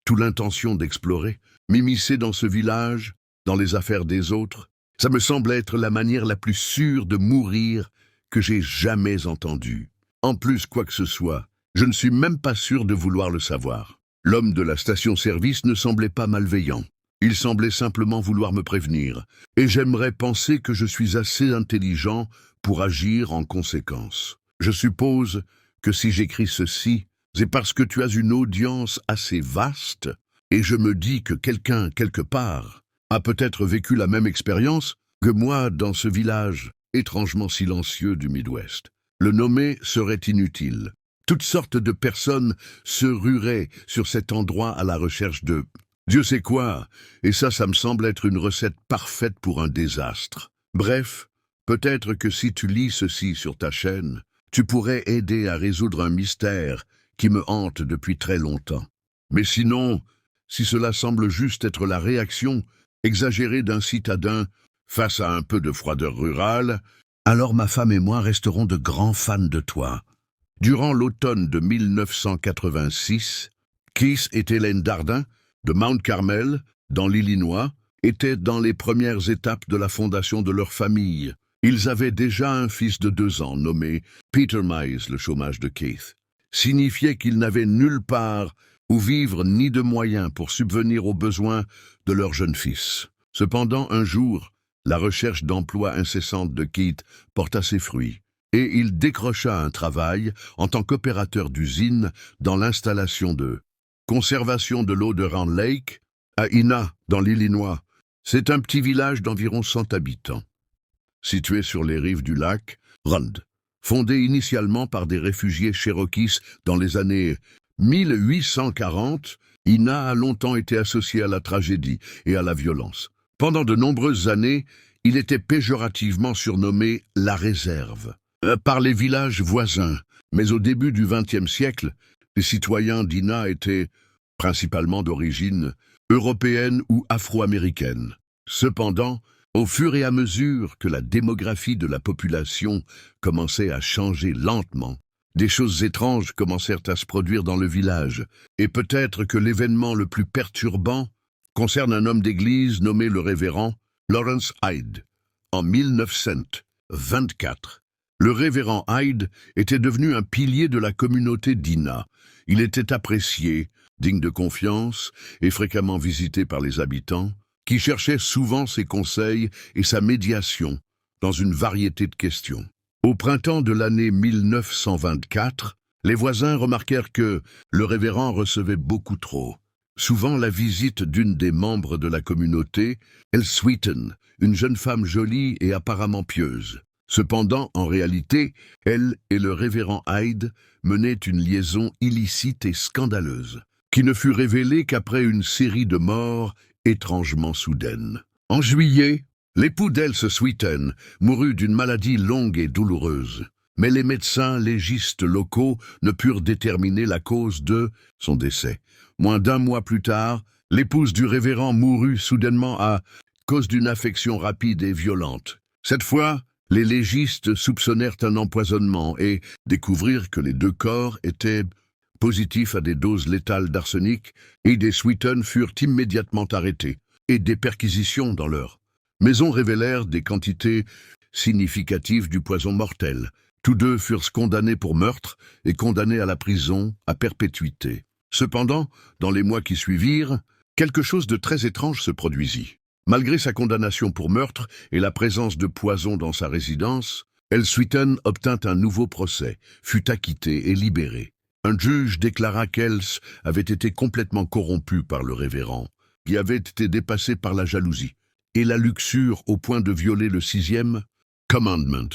Toute l'intention d'explorer, m'immiscer dans ce village, dans les affaires des autres, ça me semble être la manière la plus sûre de mourir que j'ai jamais entendue. En plus, quoi que ce soit, je ne suis même pas sûr de vouloir le savoir. L'homme de la station-service ne semblait pas malveillant. Il semblait simplement vouloir me prévenir. Et j'aimerais penser que je suis assez intelligent pour agir en conséquence. Je suppose que si j'écris ceci, c'est parce que tu as une audience assez vaste, et je me dis que quelqu'un, quelque part, a peut-être vécu la même expérience que moi dans ce village étrangement silencieux du Midwest. Le nommer serait inutile. Toutes sortes de personnes se rueraient sur cet endroit à la recherche de Dieu sait quoi, et ça me semble être une recette parfaite pour un désastre. Bref, peut-être que si tu lis ceci sur ta chaîne, tu pourrais aider à résoudre un mystère qui me hante depuis très longtemps. Mais sinon, si cela semble juste être la réaction exagérée d'un citadin face à un peu de froideur rurale, alors ma femme et moi resterons de grands fans de toi. Durant l'automne de 1986, Keith et Hélène Dardin, de Mount Carmel, dans l'Illinois, étaient dans les premières étapes de la fondation de leur famille. Ils avaient déjà un fils de 2 ans, nommé Peter Mize. Le chômage de Keith signifiait qu'ils n'avaient nulle part où vivre ni de moyens pour subvenir aux besoins de leur jeune fils. Cependant, un jour, la recherche d'emploi incessante de Keith porta ses fruits, et il décrocha un travail en tant qu'opérateur d'usine dans l'installation de conservation de l'eau de Rand Lake à Ina, dans l'Illinois. C'est un petit village d'environ 100 habitants, situé sur les rives du lac Rand, fondé initialement par des réfugiés Cherokees dans les années 1840. Ina a longtemps été associé à la tragédie et à la violence. Pendant de nombreuses années, il était péjorativement surnommé « la réserve » par les villages voisins. Mais au début du XXe siècle, les citoyens d'Ina étaient principalement d'origine européenne ou afro-américaine. Cependant, au fur et à mesure que la démographie de la population commençait à changer lentement, des choses étranges commencèrent à se produire dans le village, et peut-être que l'événement le plus perturbant concerne un homme d'église nommé le révérend Lawrence Hyde. En 1924, le révérend Hyde était devenu un pilier de la communauté d'Ina. Il était apprécié, digne de confiance et fréquemment visité par les habitants, qui cherchaient souvent ses conseils et sa médiation dans une variété de questions. Au printemps de l'année 1924, les voisins remarquèrent que le révérend recevait beaucoup trop. Souvent la visite d'une des membres de la communauté, Elle Sweeten, une jeune femme jolie et apparemment pieuse. Cependant, en réalité, elle et le révérend Hyde menaient une liaison illicite et scandaleuse, qui ne fut révélée qu'après une série de morts étrangement soudaines. En juillet, l'époux d'Else Sweeten mourut d'une maladie longue et douloureuse, mais les médecins légistes locaux ne purent déterminer la cause de son décès. Moins d'1 mois plus tard, l'épouse du révérend mourut soudainement à cause d'une affection rapide et violente. Cette fois, les légistes soupçonnèrent un empoisonnement et découvrirent que les 2 corps étaient positifs à des doses létales d'arsenic, et des Sweeten furent immédiatement arrêtés, et des perquisitions dans leur maison révélèrent des quantités significatives du poison mortel. Tous 2 furent condamnés pour meurtre et condamnés à la prison à perpétuité. Cependant, dans les mois qui suivirent, quelque chose de très étrange se produisit. Malgré sa condamnation pour meurtre et la présence de poison dans sa résidence, Elle Sweeten obtint un nouveau procès, fut acquitté et libéré. Un juge déclara qu'Else avait été complètement corrompu par le révérend, qui avait été dépassé par la jalousie et la luxure au point de violer le 6e commandement.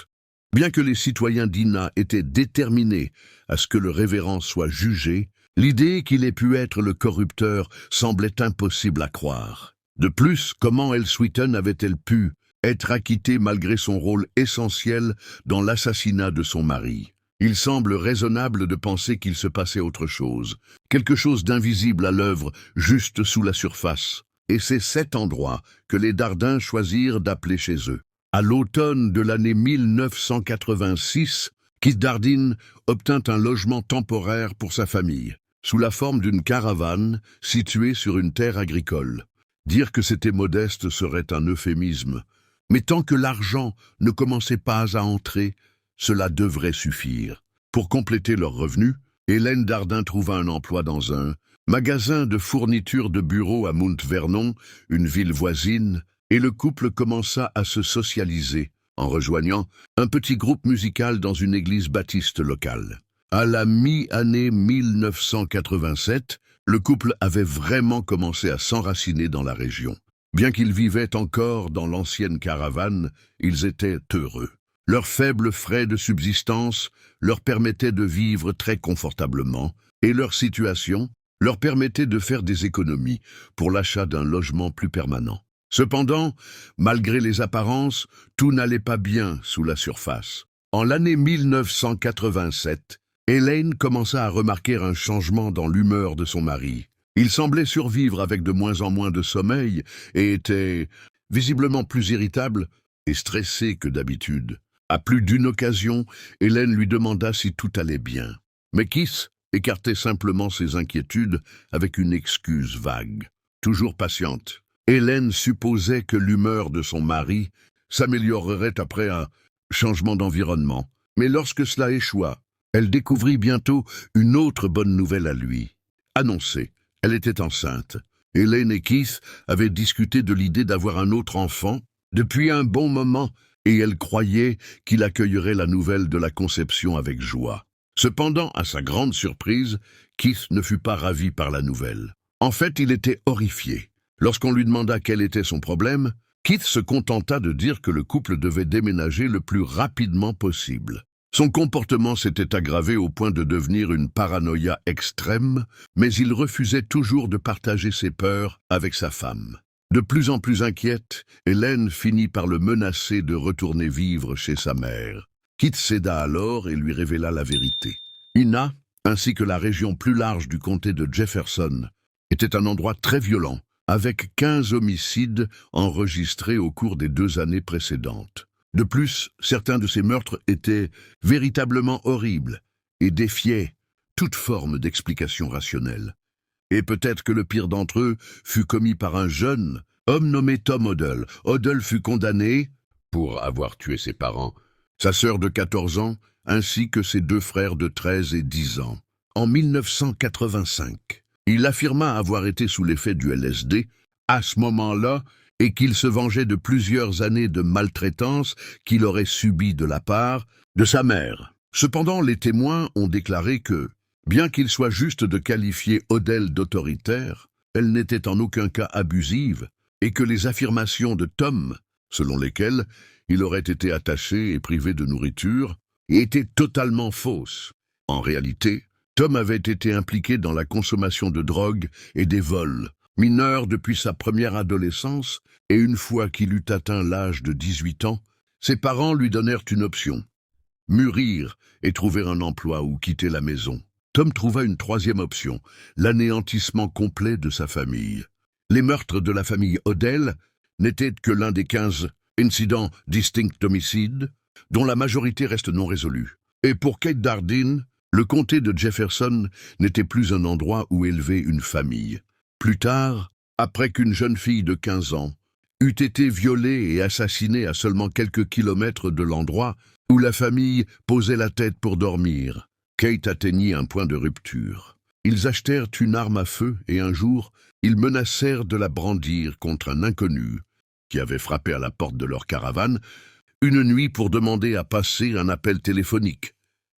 Bien que les citoyens d'Ina étaient déterminés à ce que le révérend soit jugé, l'idée qu'il ait pu être le corrupteur semblait impossible à croire. De plus, comment Elle Sweeten avait-elle pu être acquittée malgré son rôle essentiel dans l'assassinat de son mari? Il semble raisonnable de penser qu'il se passait autre chose, quelque chose d'invisible à l'œuvre juste sous la surface. Et c'est cet endroit que les Dardin choisirent d'appeler chez eux. À l'automne de l'année 1986, Keith Dardin obtint un logement temporaire pour sa famille, sous la forme d'une caravane située sur une terre agricole. Dire que c'était modeste serait un euphémisme, mais tant que l'argent ne commençait pas à entrer, cela devrait suffire. Pour compléter leurs revenus, Hélène Dardin trouva un emploi dans un magasin de fournitures de bureaux à Mount Vernon, une ville voisine, et le couple commença à se socialiser en rejoignant un petit groupe musical dans une église baptiste locale. À la mi-année 1987, le couple avait vraiment commencé à s'enraciner dans la région. Bien qu'ils vivaient encore dans l'ancienne caravane, ils étaient heureux. Leurs faibles frais de subsistance leur permettaient de vivre très confortablement et leur situation leur permettait de faire des économies pour l'achat d'un logement plus permanent. Cependant, malgré les apparences, tout n'allait pas bien sous la surface. En l'année 1987, Elaine commença à remarquer un changement dans l'humeur de son mari. Il semblait survivre avec de moins en moins de sommeil et était visiblement plus irritable et stressé que d'habitude. À plus d'une occasion, Elaine lui demanda si tout allait bien. Mais Keith écartait simplement ses inquiétudes avec une excuse vague. Toujours patiente, Elaine supposait que l'humeur de son mari s'améliorerait après un changement d'environnement. Mais lorsque cela échoua, elle découvrit bientôt une autre bonne nouvelle à lui. Annoncée, elle était enceinte. Elaine et Keith avaient discuté de l'idée d'avoir un autre enfant depuis un bon moment, et elle croyait qu'il accueillerait la nouvelle de la conception avec joie. Cependant, à sa grande surprise, Keith ne fut pas ravi par la nouvelle. En fait, il était horrifié. Lorsqu'on lui demanda quel était son problème, Keith se contenta de dire que le couple devait déménager le plus rapidement possible. Son comportement s'était aggravé au point de devenir une paranoïa extrême, mais il refusait toujours de partager ses peurs avec sa femme. De plus en plus inquiète, Elaine finit par le menacer de retourner vivre chez sa mère. Keith céda alors et lui révéla la vérité. Ina, ainsi que la région plus large du comté de Jefferson, était un endroit très violent, avec 15 homicides enregistrés au cours des 2 années précédentes. De plus, certains de ces meurtres étaient véritablement horribles et défiaient toute forme d'explication rationnelle. Et peut-être que le pire d'entre eux fut commis par un jeune homme nommé Tom Odell. Odell fut condamné pour avoir tué ses parents, sa sœur de 14 ans, ainsi que ses 2 frères de 13 et 10 ans. En 1985, il affirma avoir été sous l'effet du LSD à ce moment-là et qu'il se vengeait de plusieurs années de maltraitance qu'il aurait subies de la part de sa mère. Cependant, les témoins ont déclaré que, bien qu'il soit juste de qualifier Odell d'autoritaire, elle n'était en aucun cas abusive et que les affirmations de Tom, selon lesquelles il aurait été attaché et privé de nourriture, étaient totalement fausses. En réalité, Tom avait été impliqué dans la consommation de drogue et des vols, mineur depuis sa première adolescence, et une fois qu'il eut atteint l'âge de 18 ans, ses parents lui donnèrent une option: mûrir et trouver un emploi ou quitter la maison. Tom trouva une 3e option, l'anéantissement complet de sa famille. Les meurtres de la famille Odell n'étaient que l'un des 15 incidents distincts d'homicide, dont la majorité reste non résolue. Et pour Kate Dardine, le comté de Jefferson n'était plus un endroit où élever une famille. Plus tard, après qu'une jeune fille de 15 ans eût été violée et assassinée à seulement quelques kilomètres de l'endroit où la famille posait la tête pour dormir, Kate atteignit un point de rupture. Ils achetèrent une arme à feu et un jour, ils menacèrent de la brandir contre un inconnu qui avait frappé à la porte de leur caravane une nuit pour demander à passer un appel téléphonique.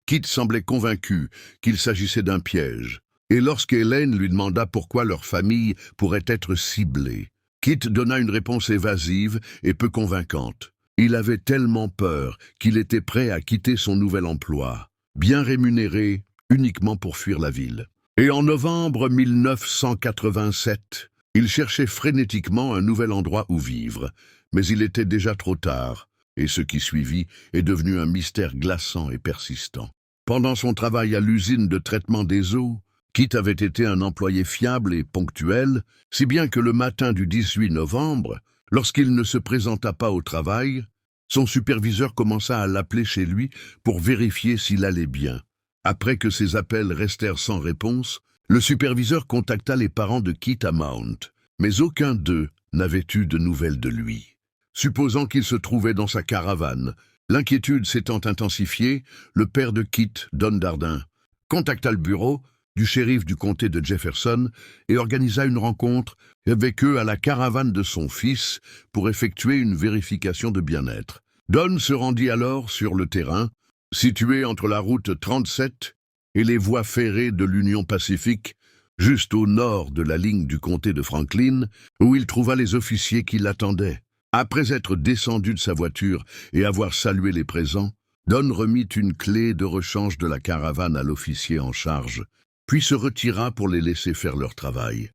Kate semblait convaincu qu'il s'agissait d'un piège, et lorsqu'Hélène lui demanda pourquoi leur famille pourrait être ciblée, Kate donna une réponse évasive et peu convaincante. Il avait tellement peur qu'il était prêt à quitter son nouvel emploi, bien rémunéré, uniquement pour fuir la ville. Et en novembre 1987, il cherchait frénétiquement un nouvel endroit où vivre, mais il était déjà trop tard, et ce qui suivit est devenu un mystère glaçant et persistant. Pendant son travail à l'usine de traitement des eaux, Kit avait été un employé fiable et ponctuel, si bien que le matin du 18 novembre, lorsqu'il ne se présenta pas au travail, son superviseur commença à l'appeler chez lui pour vérifier s'il allait bien. Après que ses appels restèrent sans réponse, le superviseur contacta les parents de Kit à Mount, mais aucun d'eux n'avait eu de nouvelles de lui. Supposant qu'il se trouvait dans sa caravane, l'inquiétude s'étant intensifiée, le père de Kit, Don Dardin, contacta le bureau du shérif du comté de Jefferson et organisa une rencontre avec eux à la caravane de son fils pour effectuer une vérification de bien-être. Don se rendit alors sur le terrain, situé entre la route 37 et les voies ferrées de l'Union Pacifique, juste au nord de la ligne du comté de Franklin, où il trouva les officiers qui l'attendaient. Après être descendu de sa voiture et avoir salué les présents, Don remit une clé de rechange de la caravane à l'officier en charge, puis se retira pour les laisser faire leur travail.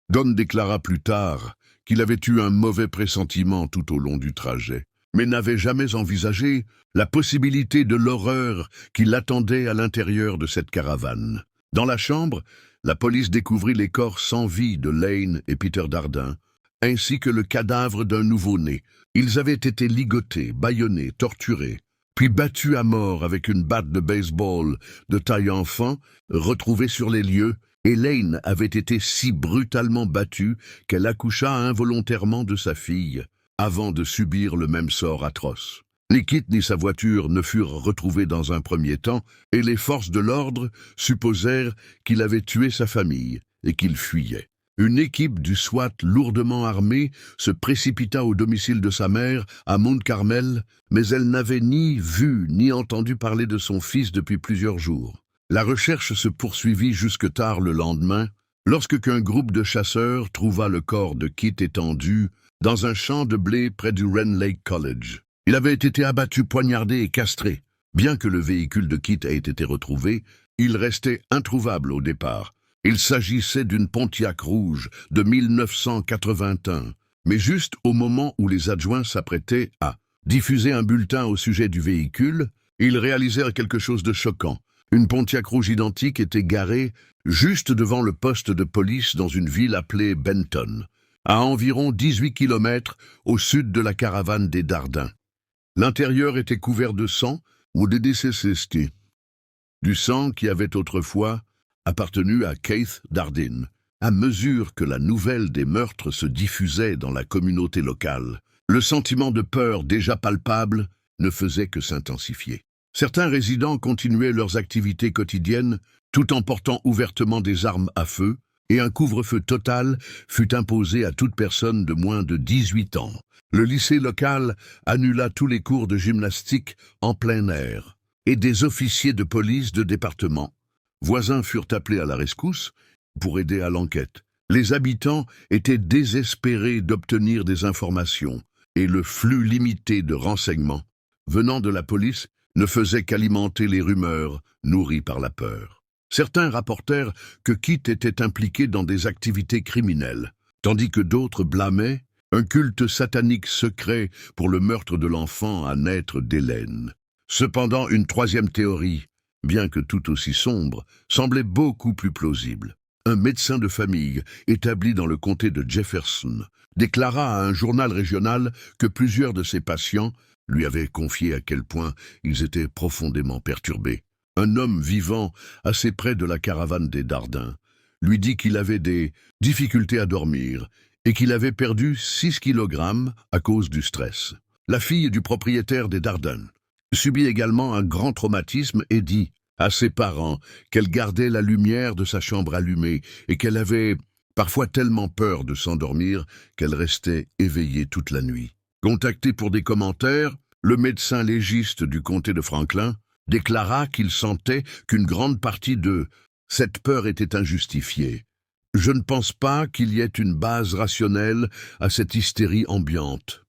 Don déclara plus tard qu'il avait eu un mauvais pressentiment tout au long du trajet, mais n'avait jamais envisagé la possibilité de l'horreur qui l'attendait à l'intérieur de cette caravane. Dans la chambre, la police découvrit les corps sans vie de Lane et Peter Dardin, ainsi que le cadavre d'un nouveau-né. Ils avaient été ligotés, bâillonnés, torturés, puis battus à mort avec une batte de baseball de taille enfant, retrouvée sur les lieux, et Lane avait été si brutalement battue qu'elle accoucha involontairement de sa fille, avant de subir le même sort atroce. Ni Kit ni sa voiture ne furent retrouvés dans un premier temps, et les forces de l'ordre supposèrent qu'il avait tué sa famille et qu'il fuyait. Une équipe du SWAT lourdement armée se précipita au domicile de sa mère, à Mount Carmel, mais elle n'avait ni vu ni entendu parler de son fils depuis plusieurs jours. La recherche se poursuivit jusque tard le lendemain, lorsque qu'un groupe de chasseurs trouva le corps de Kit étendu dans un champ de blé près du Wren Lake College. Il avait été abattu, poignardé et castré. Bien que le véhicule de Kit ait été retrouvé, il restait introuvable au départ. Il s'agissait d'une Pontiac rouge de 1981, mais juste au moment où les adjoints s'apprêtaient à diffuser un bulletin au sujet du véhicule, ils réalisèrent quelque chose de choquant. Une Pontiac rouge identique était garée juste devant le poste de police dans une ville appelée Benton, à environ 18 kilomètres au sud de la caravane des Dardin. L'intérieur était couvert de sang ou de décessité, du sang qui avait autrefois appartenu à Keith Dardin. À mesure que la nouvelle des meurtres se diffusait dans la communauté locale, le sentiment de peur déjà palpable ne faisait que s'intensifier. Certains résidents continuaient leurs activités quotidiennes tout en portant ouvertement des armes à feu, et un couvre-feu total fut imposé à toute personne de moins de 18 ans. Le lycée local annula tous les cours de gymnastique en plein air, et des officiers de police de département voisins furent appelés à la rescousse pour aider à l'enquête. Les habitants étaient désespérés d'obtenir des informations, et le flux limité de renseignements venant de la police ne faisait qu'alimenter les rumeurs nourries par la peur. Certains rapportèrent que Kit était impliqué dans des activités criminelles, tandis que d'autres blâmaient un culte satanique secret pour le meurtre de l'enfant à naître d'Hélène. Cependant, une troisième théorie, bien que tout aussi sombre, semblait beaucoup plus plausible. Un médecin de famille, établi dans le comté de Jefferson, déclara à un journal régional que plusieurs de ses patients lui avaient confié à quel point ils étaient profondément perturbés. Un homme vivant assez près de la caravane des Dardin lui dit qu'il avait des difficultés à dormir et qu'il avait perdu 6 kilogrammes à cause du stress. La fille du propriétaire des Dardin subit également un grand traumatisme et dit à ses parents qu'elle gardait la lumière de sa chambre allumée et qu'elle avait parfois tellement peur de s'endormir qu'elle restait éveillée toute la nuit. Contacté pour des commentaires, le médecin légiste du comté de Franklin déclara qu'il sentait qu'une grande partie de cette peur était injustifiée. « Je ne pense pas qu'il y ait une base rationnelle à cette hystérie ambiante »,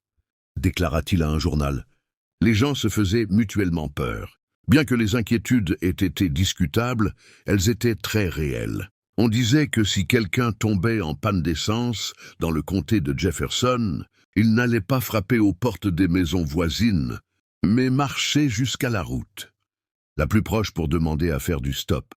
déclara-t-il à un journal. Les gens se faisaient mutuellement peur. Bien que les inquiétudes aient été discutables, elles étaient très réelles. On disait que si quelqu'un tombait en panne d'essence dans le comté de Jefferson, il n'allait pas frapper aux portes des maisons voisines, mais marcher jusqu'à la route, la plus proche pour demander à faire du stop.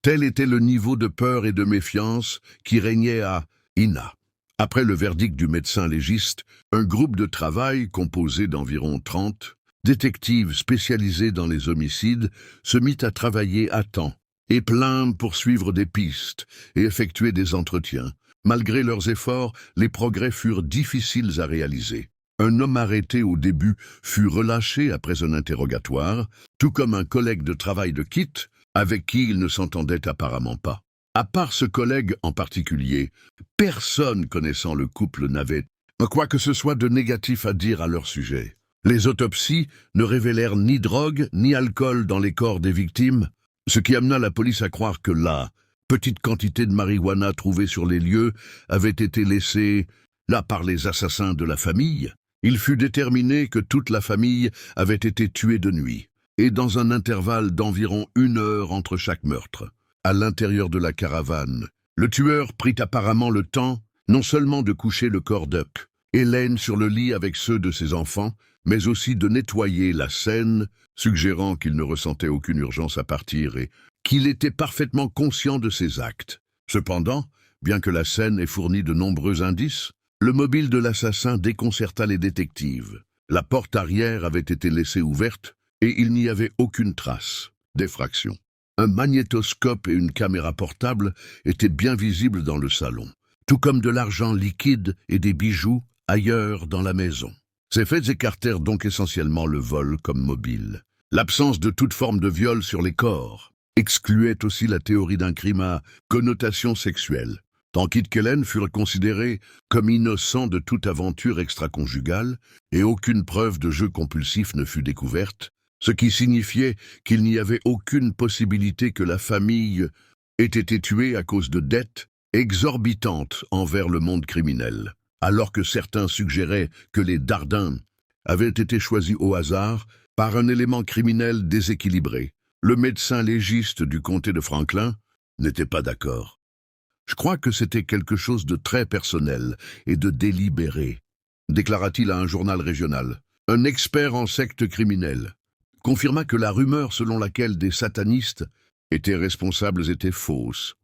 Tel était le niveau de peur et de méfiance qui régnait à Ina. Après le verdict du médecin légiste, un groupe de travail composé d'environ 30 détectives spécialisés dans les homicides se mit à travailler à temps et plein pour suivre des pistes et effectuer des entretiens. Malgré leurs efforts, les progrès furent difficiles à réaliser. Un homme arrêté au début fut relâché après un interrogatoire, tout comme un collègue de travail de Kit, avec qui il ne s'entendait apparemment pas. À part ce collègue en particulier, personne connaissant le couple n'avait quoi que ce soit de négatif à dire à leur sujet. Les autopsies ne révélèrent ni drogue ni alcool dans les corps des victimes, ce qui amena la police à croire que la petite quantité de marijuana trouvée sur les lieux avait été laissée là par les assassins de la famille. Il fut déterminé que toute la famille avait été tuée de nuit, et dans un intervalle d'environ 1 heure entre chaque meurtre. À l'intérieur de la caravane, le tueur prit apparemment le temps non seulement de coucher le corps d'Huck, Hélène sur le lit avec ceux de ses enfants, mais aussi de nettoyer la scène, suggérant qu'il ne ressentait aucune urgence à partir et qu'il était parfaitement conscient de ses actes. Cependant, bien que la scène ait fourni de nombreux indices, le mobile de l'assassin déconcerta les détectives. La porte arrière avait été laissée ouverte et il n'y avait aucune trace d'effraction. Un magnétoscope et une caméra portable étaient bien visibles dans le salon, tout comme de l'argent liquide et des bijoux ailleurs dans la maison. Ces faits écartèrent donc essentiellement le vol comme mobile. L'absence de toute forme de viol sur les corps excluait aussi la théorie d'un crime à connotation sexuelle. Tant qu'Huck et Hélène furent considérés comme innocents de toute aventure extra-conjugale et aucune preuve de jeu compulsif ne fut découverte, ce qui signifiait qu'il n'y avait aucune possibilité que la famille ait été tuée à cause de dettes exorbitantes envers le monde criminel. Alors que certains suggéraient que les Darden avaient été choisis au hasard par un élément criminel déséquilibré, le médecin légiste du comté de Franklin n'était pas d'accord. « Je crois que c'était quelque chose de très personnel et de délibéré », déclara-t-il à un journal régional. Un expert en sectes criminelles confirma que la rumeur selon laquelle des satanistes étaient responsables était fausse.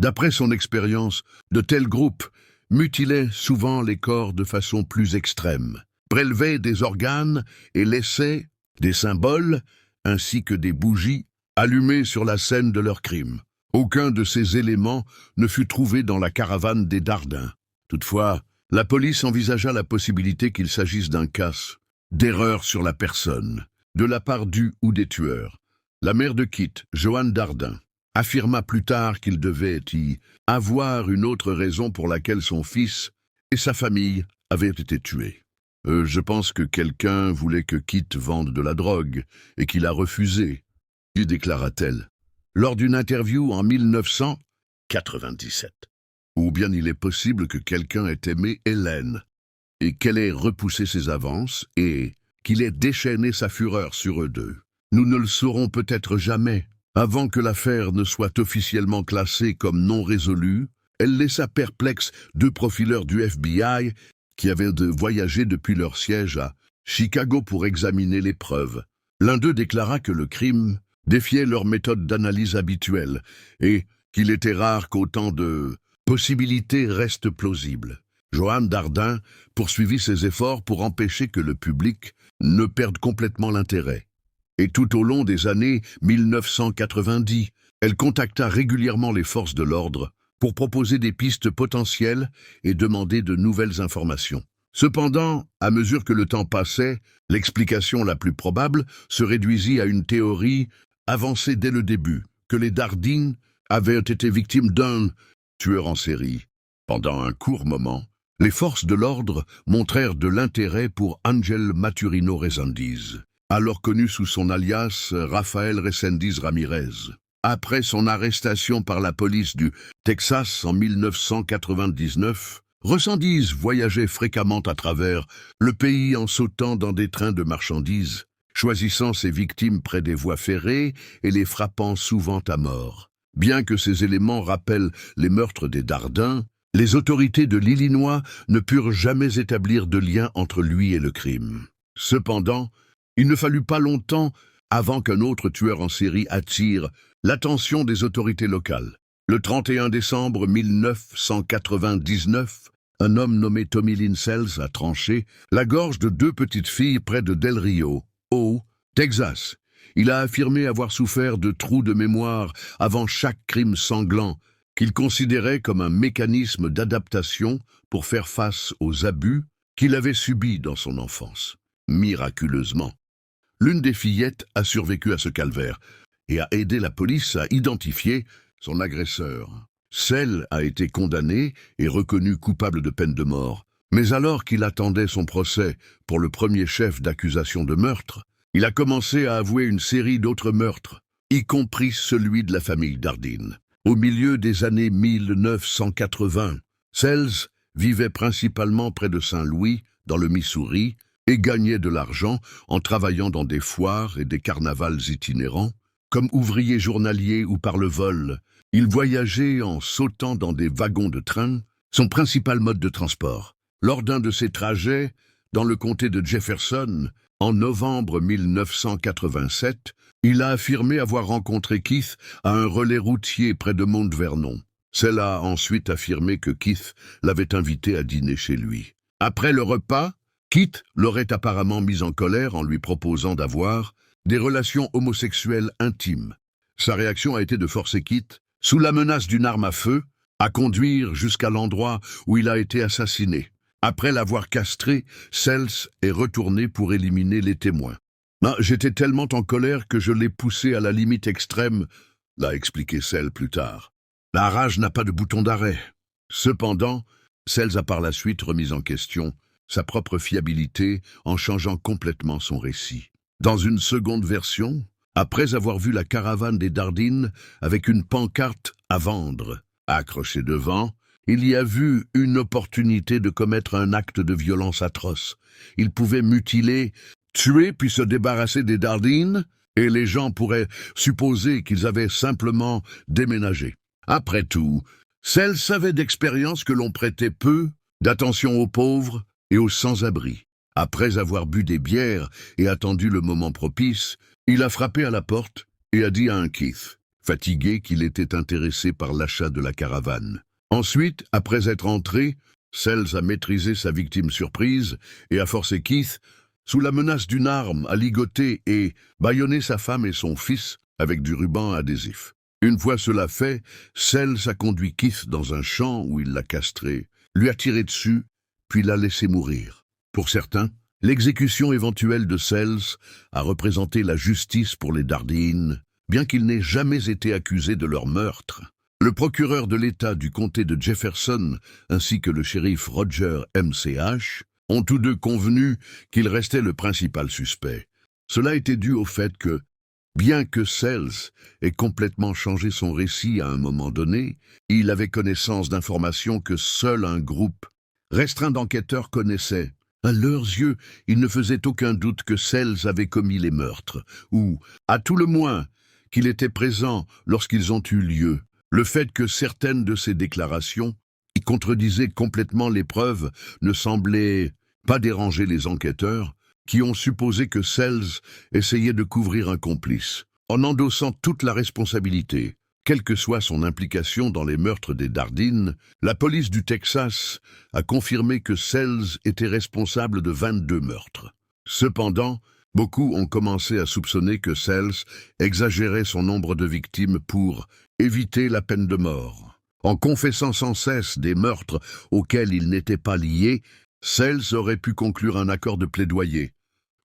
D'après son expérience, de tels groupes mutilaient souvent les corps de façon plus extrême, prélevaient des organes et laissaient des symboles ainsi que des bougies allumées sur la scène de leur crime. Aucun de ces éléments ne fut trouvé dans la caravane des Darden. Toutefois, la police envisagea la possibilité qu'il s'agisse d'un cas d'erreur sur la personne, de la part du ou des tueurs. La mère de Kit, Joanne Darden, affirma plus tard qu'il devait y avoir une autre raison pour laquelle son fils et sa famille avaient été tués. Je pense que quelqu'un voulait que Kit vende de la drogue et qu'il a refusé, lui déclara-t-elle, lors d'une interview en 1997. Ou bien il est possible que quelqu'un ait aimé Hélène et qu'elle ait repoussé ses avances et qu'il ait déchaîné sa fureur sur eux deux. Nous ne le saurons peut-être jamais. Avant que l'affaire ne soit officiellement classée comme non résolue, elle laissa perplexe 2 profileurs du FBI qui avaient voyagé depuis leur siège à Chicago pour examiner les preuves. L'un d'eux déclara que le crime défiait leur méthode d'analyse habituelle et qu'il était rare qu'autant de possibilités restent plausibles. Joanne Darden poursuivit ses efforts pour empêcher que le public ne perde complètement l'intérêt. Et tout au long des années 1990, elle contacta régulièrement les forces de l'ordre pour proposer des pistes potentielles et demander de nouvelles informations. Cependant, à mesure que le temps passait, l'explication la plus probable se réduisit à une théorie avancée dès le début, que les Darden avaient été victimes d'un tueur en série. Pendant un court moment, les forces de l'ordre montrèrent de l'intérêt pour Ángel Maturino Reséndiz, alors connu sous son alias Rafael Reséndiz Ramirez. Après son arrestation par la police du Texas en 1999, Reséndiz voyageait fréquemment à travers le pays en sautant dans des trains de marchandises, choisissant ses victimes près des voies ferrées et les frappant souvent à mort. Bien que ces éléments rappellent les meurtres des Darden, les autorités de l'Illinois ne purent jamais établir de lien entre lui et le crime. Cependant, il ne fallut pas longtemps avant qu'un autre tueur en série attire l'attention des autorités locales. Le 31 décembre 1999, un homme nommé Tommy Linsells a tranché la gorge de 2 petites filles près de Del Rio, au Texas. Il a affirmé avoir souffert de trous de mémoire avant chaque crime sanglant, qu'il considérait comme un mécanisme d'adaptation pour faire face aux abus qu'il avait subis dans son enfance. Miraculeusement, l'une des fillettes a survécu à ce calvaire et a aidé la police à identifier son agresseur. Celle a été condamnée et reconnue coupable de peine de mort, Mais alors qu'il attendait son procès pour le premier chef d'accusation de meurtre, il a commencé à avouer une série d'autres meurtres, y compris celui de la famille Dardine. Au milieu des années 1980, Sells vivait principalement près de Saint-Louis, dans le Missouri, et gagnait de l'argent en travaillant dans des foires et des carnavals itinérants. Comme ouvrier journalier ou par le vol, il voyageait en sautant dans des wagons de train, son principal mode de transport. Lors d'un de ses trajets, dans le comté de Jefferson, en novembre 1987, il a affirmé avoir rencontré Keith à un relais routier près de Mount Vernon. Celle a ensuite affirmé que Keith l'avait invité à dîner chez lui. Après le repas, Keith l'aurait apparemment mis en colère en lui proposant d'avoir des relations homosexuelles intimes. Sa réaction a été de forcer Keith, sous la menace d'une arme à feu, à conduire jusqu'à l'endroit où il a été assassiné. Après l'avoir castré, Sells est retourné pour éliminer les témoins. « J'étais tellement en colère que je l'ai poussé à la limite extrême », l'a expliqué Sells plus tard. La rage n'a pas de bouton d'arrêt. Cependant, Sells a par la suite remis en question sa propre fiabilité en changeant complètement son récit. Dans une seconde version, après avoir vu la caravane des Dardine avec une pancarte à vendre accrochée devant, il y a vu une opportunité de commettre un acte de violence atroce. Il pouvait mutiler, tuer puis se débarrasser des Dardine, et les gens pourraient supposer qu'ils avaient simplement déménagé. Après tout, Sells savait d'expérience que l'on prêtait peu d'attention aux pauvres et aux sans-abri. Après avoir bu des bières et attendu le moment propice, il a frappé à la porte et a dit à un Keith, fatigué, qu'il était intéressé par l'achat de la caravane. Ensuite, après être entré, Sells a maîtrisé sa victime surprise et a forcé Keith, sous la menace d'une arme, à ligoter et bâillonner sa femme et son fils avec du ruban adhésif. Une fois cela fait, Sells a conduit Keith dans un champ où il l'a castré, lui a tiré dessus, puis l'a laissé mourir. Pour certains, l'exécution éventuelle de Sells a représenté la justice pour les Dardine, bien qu'il n'ait jamais été accusé de leur meurtre. Le procureur de l'État du comté de Jefferson ainsi que le shérif Roger MCH ont tous deux convenu qu'il restait le principal suspect. Cela était dû au fait que, bien que Sells ait complètement changé son récit à un moment donné, il avait connaissance d'informations que seul un groupe restreint d'enquêteurs connaissait. À leurs yeux, il ne faisait aucun doute que Sells avait commis les meurtres, ou, à tout le moins, qu'il était présent lorsqu'ils ont eu lieu. Le fait que certaines de ses déclarations, qui contredisaient complètement les preuves, ne semblaient pas déranger les enquêteurs, qui ont supposé que Sells essayait de couvrir un complice, en endossant toute la responsabilité. Quelle que soit son implication dans les meurtres des Dardine, la police du Texas a confirmé que Sells était responsable de 22 meurtres. Cependant, beaucoup ont commencé à soupçonner que Sells exagérait son nombre de victimes pour éviter la peine de mort. En confessant sans cesse des meurtres auxquels il n'était pas lié, Sells aurait pu conclure un accord de plaidoyer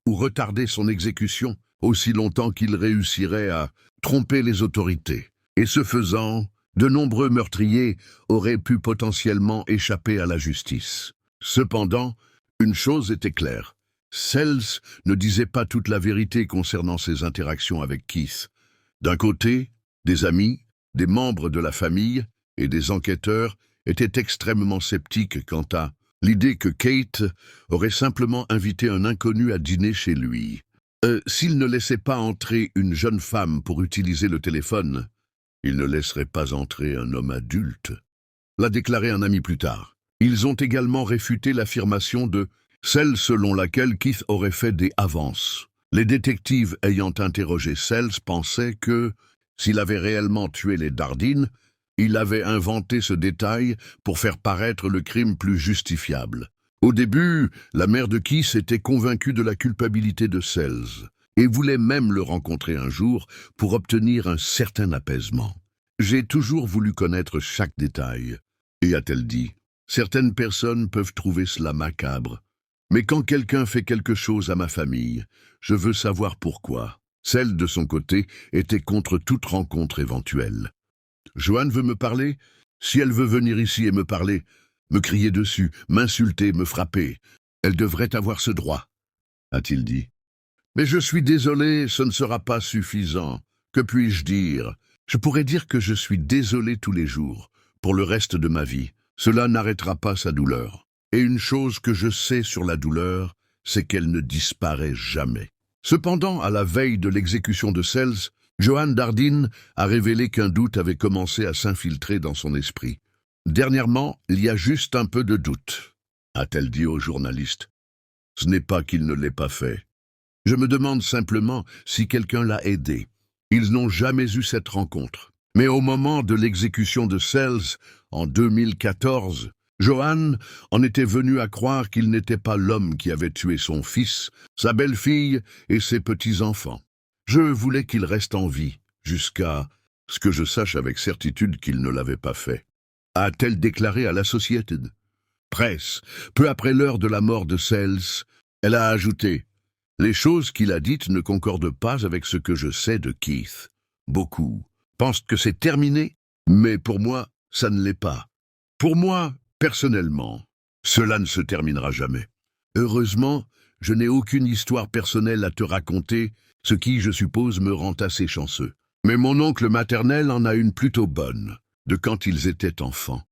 ou retarder son exécution aussi longtemps qu'il réussirait à tromper les autorités. Et ce faisant, de nombreux meurtriers auraient pu potentiellement échapper à la justice. Cependant, une chose était claire. Sells ne disait pas toute la vérité concernant ses interactions avec Keith. D'un côté, des amis, des membres de la famille et des enquêteurs étaient extrêmement sceptiques quant à l'idée que Kate aurait simplement invité un inconnu à dîner chez lui. S'il ne laissait pas entrer une jeune femme pour utiliser le téléphone, il ne laisserait pas entrer un homme adulte, l'a déclaré un ami plus tard. Ils ont également réfuté l'affirmation de celle selon laquelle Keith aurait fait des avances. Les détectives ayant interrogé Sells pensaient que, s'il avait réellement tué les Dardine, il avait inventé ce détail pour faire paraître le crime plus justifiable. Au début, la mère de Keith était convaincue de la culpabilité de Sells et voulait même le rencontrer un jour pour obtenir un certain apaisement. « J'ai toujours voulu connaître chaque détail. » Et a-t-elle dit, « Certaines personnes peuvent trouver cela macabre. Mais quand quelqu'un fait quelque chose à ma famille, je veux savoir pourquoi. » Celle, de son côté, était contre toute rencontre éventuelle. « Joanne veut me parler? Si elle veut venir ici et me parler, me crier dessus, m'insulter, me frapper. Elle devrait avoir ce droit, a-t-il dit. Mais je suis désolé, ce ne sera pas suffisant. Que puis-je dire? Je pourrais dire que je suis désolé tous les jours, pour le reste de ma vie. Cela n'arrêtera pas sa douleur. Et une chose que je sais sur la douleur, c'est qu'elle ne disparaît jamais. Cependant, à la veille de l'exécution de Sells, Johanne Dardine a révélé qu'un doute avait commencé à s'infiltrer dans son esprit. Dernièrement, il y a juste un peu de doute, a-t-elle dit au journaliste. Ce n'est pas qu'il ne l'ait pas fait. Je me demande simplement si quelqu'un l'a aidé. Ils n'ont jamais eu cette rencontre. Mais au moment de l'exécution de Sells, en 2014, Johanne en était venue à croire qu'il n'était pas l'homme qui avait tué son fils, sa belle-fille et ses petits-enfants. Je voulais qu'il reste en vie, jusqu'à ce que je sache avec certitude qu'il ne l'avait pas fait. A-t-elle déclaré à l'Associated Press, peu après l'heure de la mort de Sells, elle a ajouté « Les choses qu'il a dites ne concordent pas avec ce que je sais de Keith. Beaucoup pensent que c'est terminé, mais pour moi, ça ne l'est pas. Pour moi, personnellement, cela ne se terminera jamais. Heureusement, je n'ai aucune histoire personnelle à te raconter, ce qui, je suppose, me rend assez chanceux. Mais mon oncle maternel en a une plutôt bonne, de quand ils étaient enfants.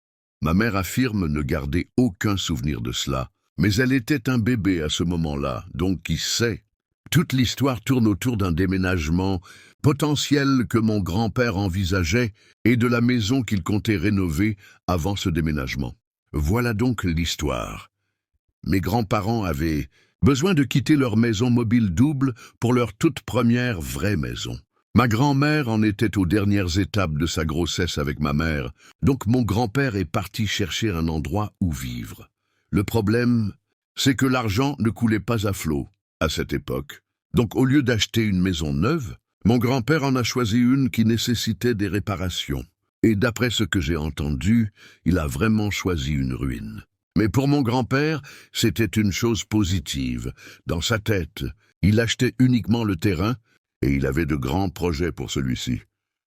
Ma mère affirme ne garder aucun souvenir de cela, mais elle était un bébé à ce moment-là, donc qui sait. Toute l'histoire tourne autour d'un déménagement potentiel que mon grand-père envisageait et de la maison qu'il comptait rénover avant ce déménagement. Voilà donc l'histoire. Mes grands-parents avaient besoin de quitter leur maison mobile double pour leur toute première vraie maison. Ma grand-mère en était aux dernières étapes de sa grossesse avec ma mère, donc mon grand-père est parti chercher un endroit où vivre. Le problème, c'est que l'argent ne coulait pas à flot à cette époque. Donc au lieu d'acheter une maison neuve, mon grand-père en a choisi une qui nécessitait des réparations. Et d'après ce que j'ai entendu, il a vraiment choisi une ruine. Mais pour mon grand-père, c'était une chose positive. Dans sa tête, il achetait uniquement le terrain et il avait de grands projets pour celui-ci.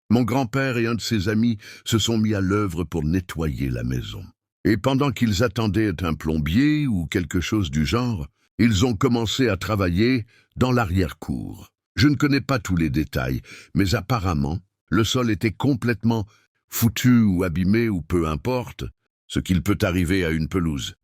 Mon grand-père et un de ses amis se sont mis à l'œuvre pour nettoyer la maison. Et pendant qu'ils attendaient un plombier ou quelque chose du genre, ils ont commencé à travailler dans l'arrière-cour. Je ne connais pas tous les détails, mais apparemment, le sol était complètement foutu ou abîmé ou peu importe, ce qu'il peut arriver à une pelouse.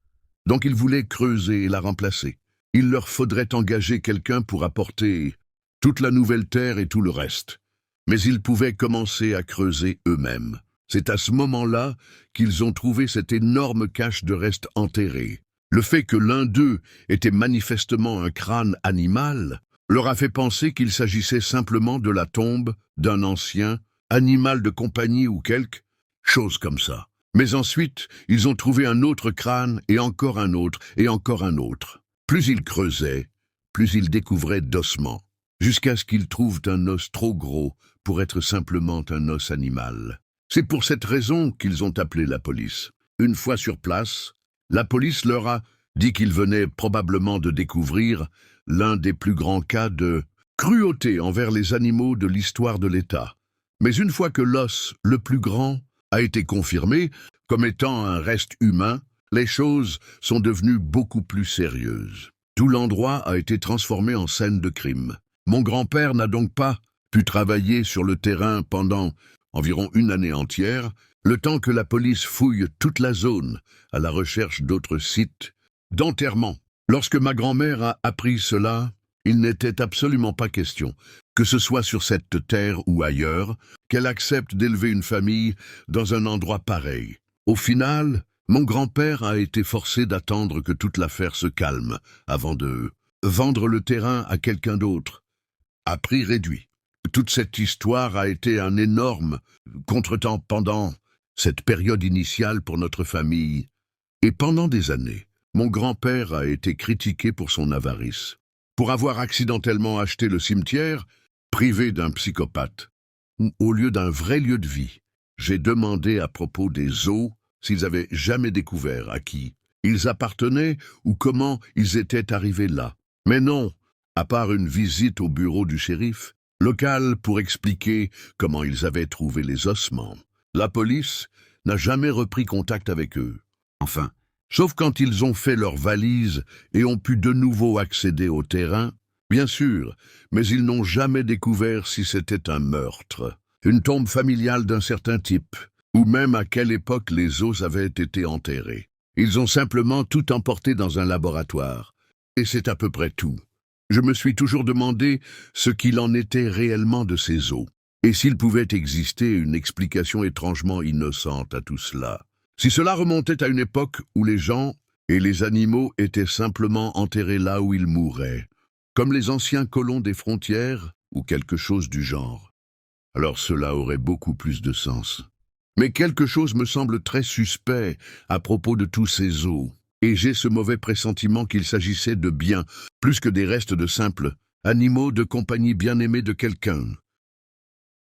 Donc ils voulaient creuser et la remplacer. Il leur faudrait engager quelqu'un pour apporter toute la nouvelle terre et tout le reste. Mais ils pouvaient commencer à creuser eux-mêmes. C'est à ce moment-là qu'ils ont trouvé cette énorme cache de restes enterrés. Le fait que l'un d'eux était manifestement un crâne animal leur a fait penser qu'il s'agissait simplement de la tombe d'un ancien animal de compagnie ou quelque chose comme ça. Mais ensuite, ils ont trouvé un autre crâne et encore un autre et encore un autre. Plus ils creusaient, plus ils découvraient d'ossements, jusqu'à ce qu'ils trouvent un os trop gros pour être simplement un os animal. C'est pour cette raison qu'ils ont appelé la police. Une fois sur place, la police leur a dit qu'ils venaient probablement de découvrir l'un des plus grands cas de cruauté envers les animaux de l'histoire de l'État. Mais une fois que l'os le plus grand a été confirmé comme étant un reste humain, les choses sont devenues beaucoup plus sérieuses. Tout l'endroit a été transformé en scène de crime. Mon grand-père n'a donc pas pu travailler sur le terrain pendant environ une année entière, le temps que la police fouille toute la zone à la recherche d'autres sites d'enterrement. Lorsque ma grand-mère a appris cela, il n'était absolument pas question, que ce soit sur cette terre ou ailleurs, qu'elle accepte d'élever une famille dans un endroit pareil. Au final, mon grand-père a été forcé d'attendre que toute l'affaire se calme avant de vendre le terrain à quelqu'un d'autre, à prix réduit. Toute cette histoire a été un énorme contretemps pendant cette période initiale pour notre famille. Et pendant des années, mon grand-père a été critiqué pour son avarice, pour avoir accidentellement acheté le cimetière, privé d'un psychopathe, au lieu d'un vrai lieu de vie. J'ai demandé à propos des os s'ils avaient jamais découvert à qui ils appartenaient ou comment ils étaient arrivés là. Mais non, à part une visite au bureau du shérif local pour expliquer comment ils avaient trouvé les ossements. La police n'a jamais repris contact avec eux. Enfin, sauf quand ils ont fait leurs valises et ont pu de nouveau accéder au terrain, bien sûr, mais ils n'ont jamais découvert si c'était un meurtre, une tombe familiale d'un certain type, ou même à quelle époque les os avaient été enterrés. Ils ont simplement tout emporté dans un laboratoire, et c'est à peu près tout. Je me suis toujours demandé ce qu'il en était réellement de ces os, et s'il pouvait exister une explication étrangement innocente à tout cela. Si cela remontait à une époque où les gens et les animaux étaient simplement enterrés là où ils mouraient, comme les anciens colons des frontières ou quelque chose du genre, alors cela aurait beaucoup plus de sens. Mais quelque chose me semble très suspect à propos de tous ces os, et j'ai ce mauvais pressentiment qu'il s'agissait de bien plus que des restes de simples animaux de compagnie bien-aimés de quelqu'un.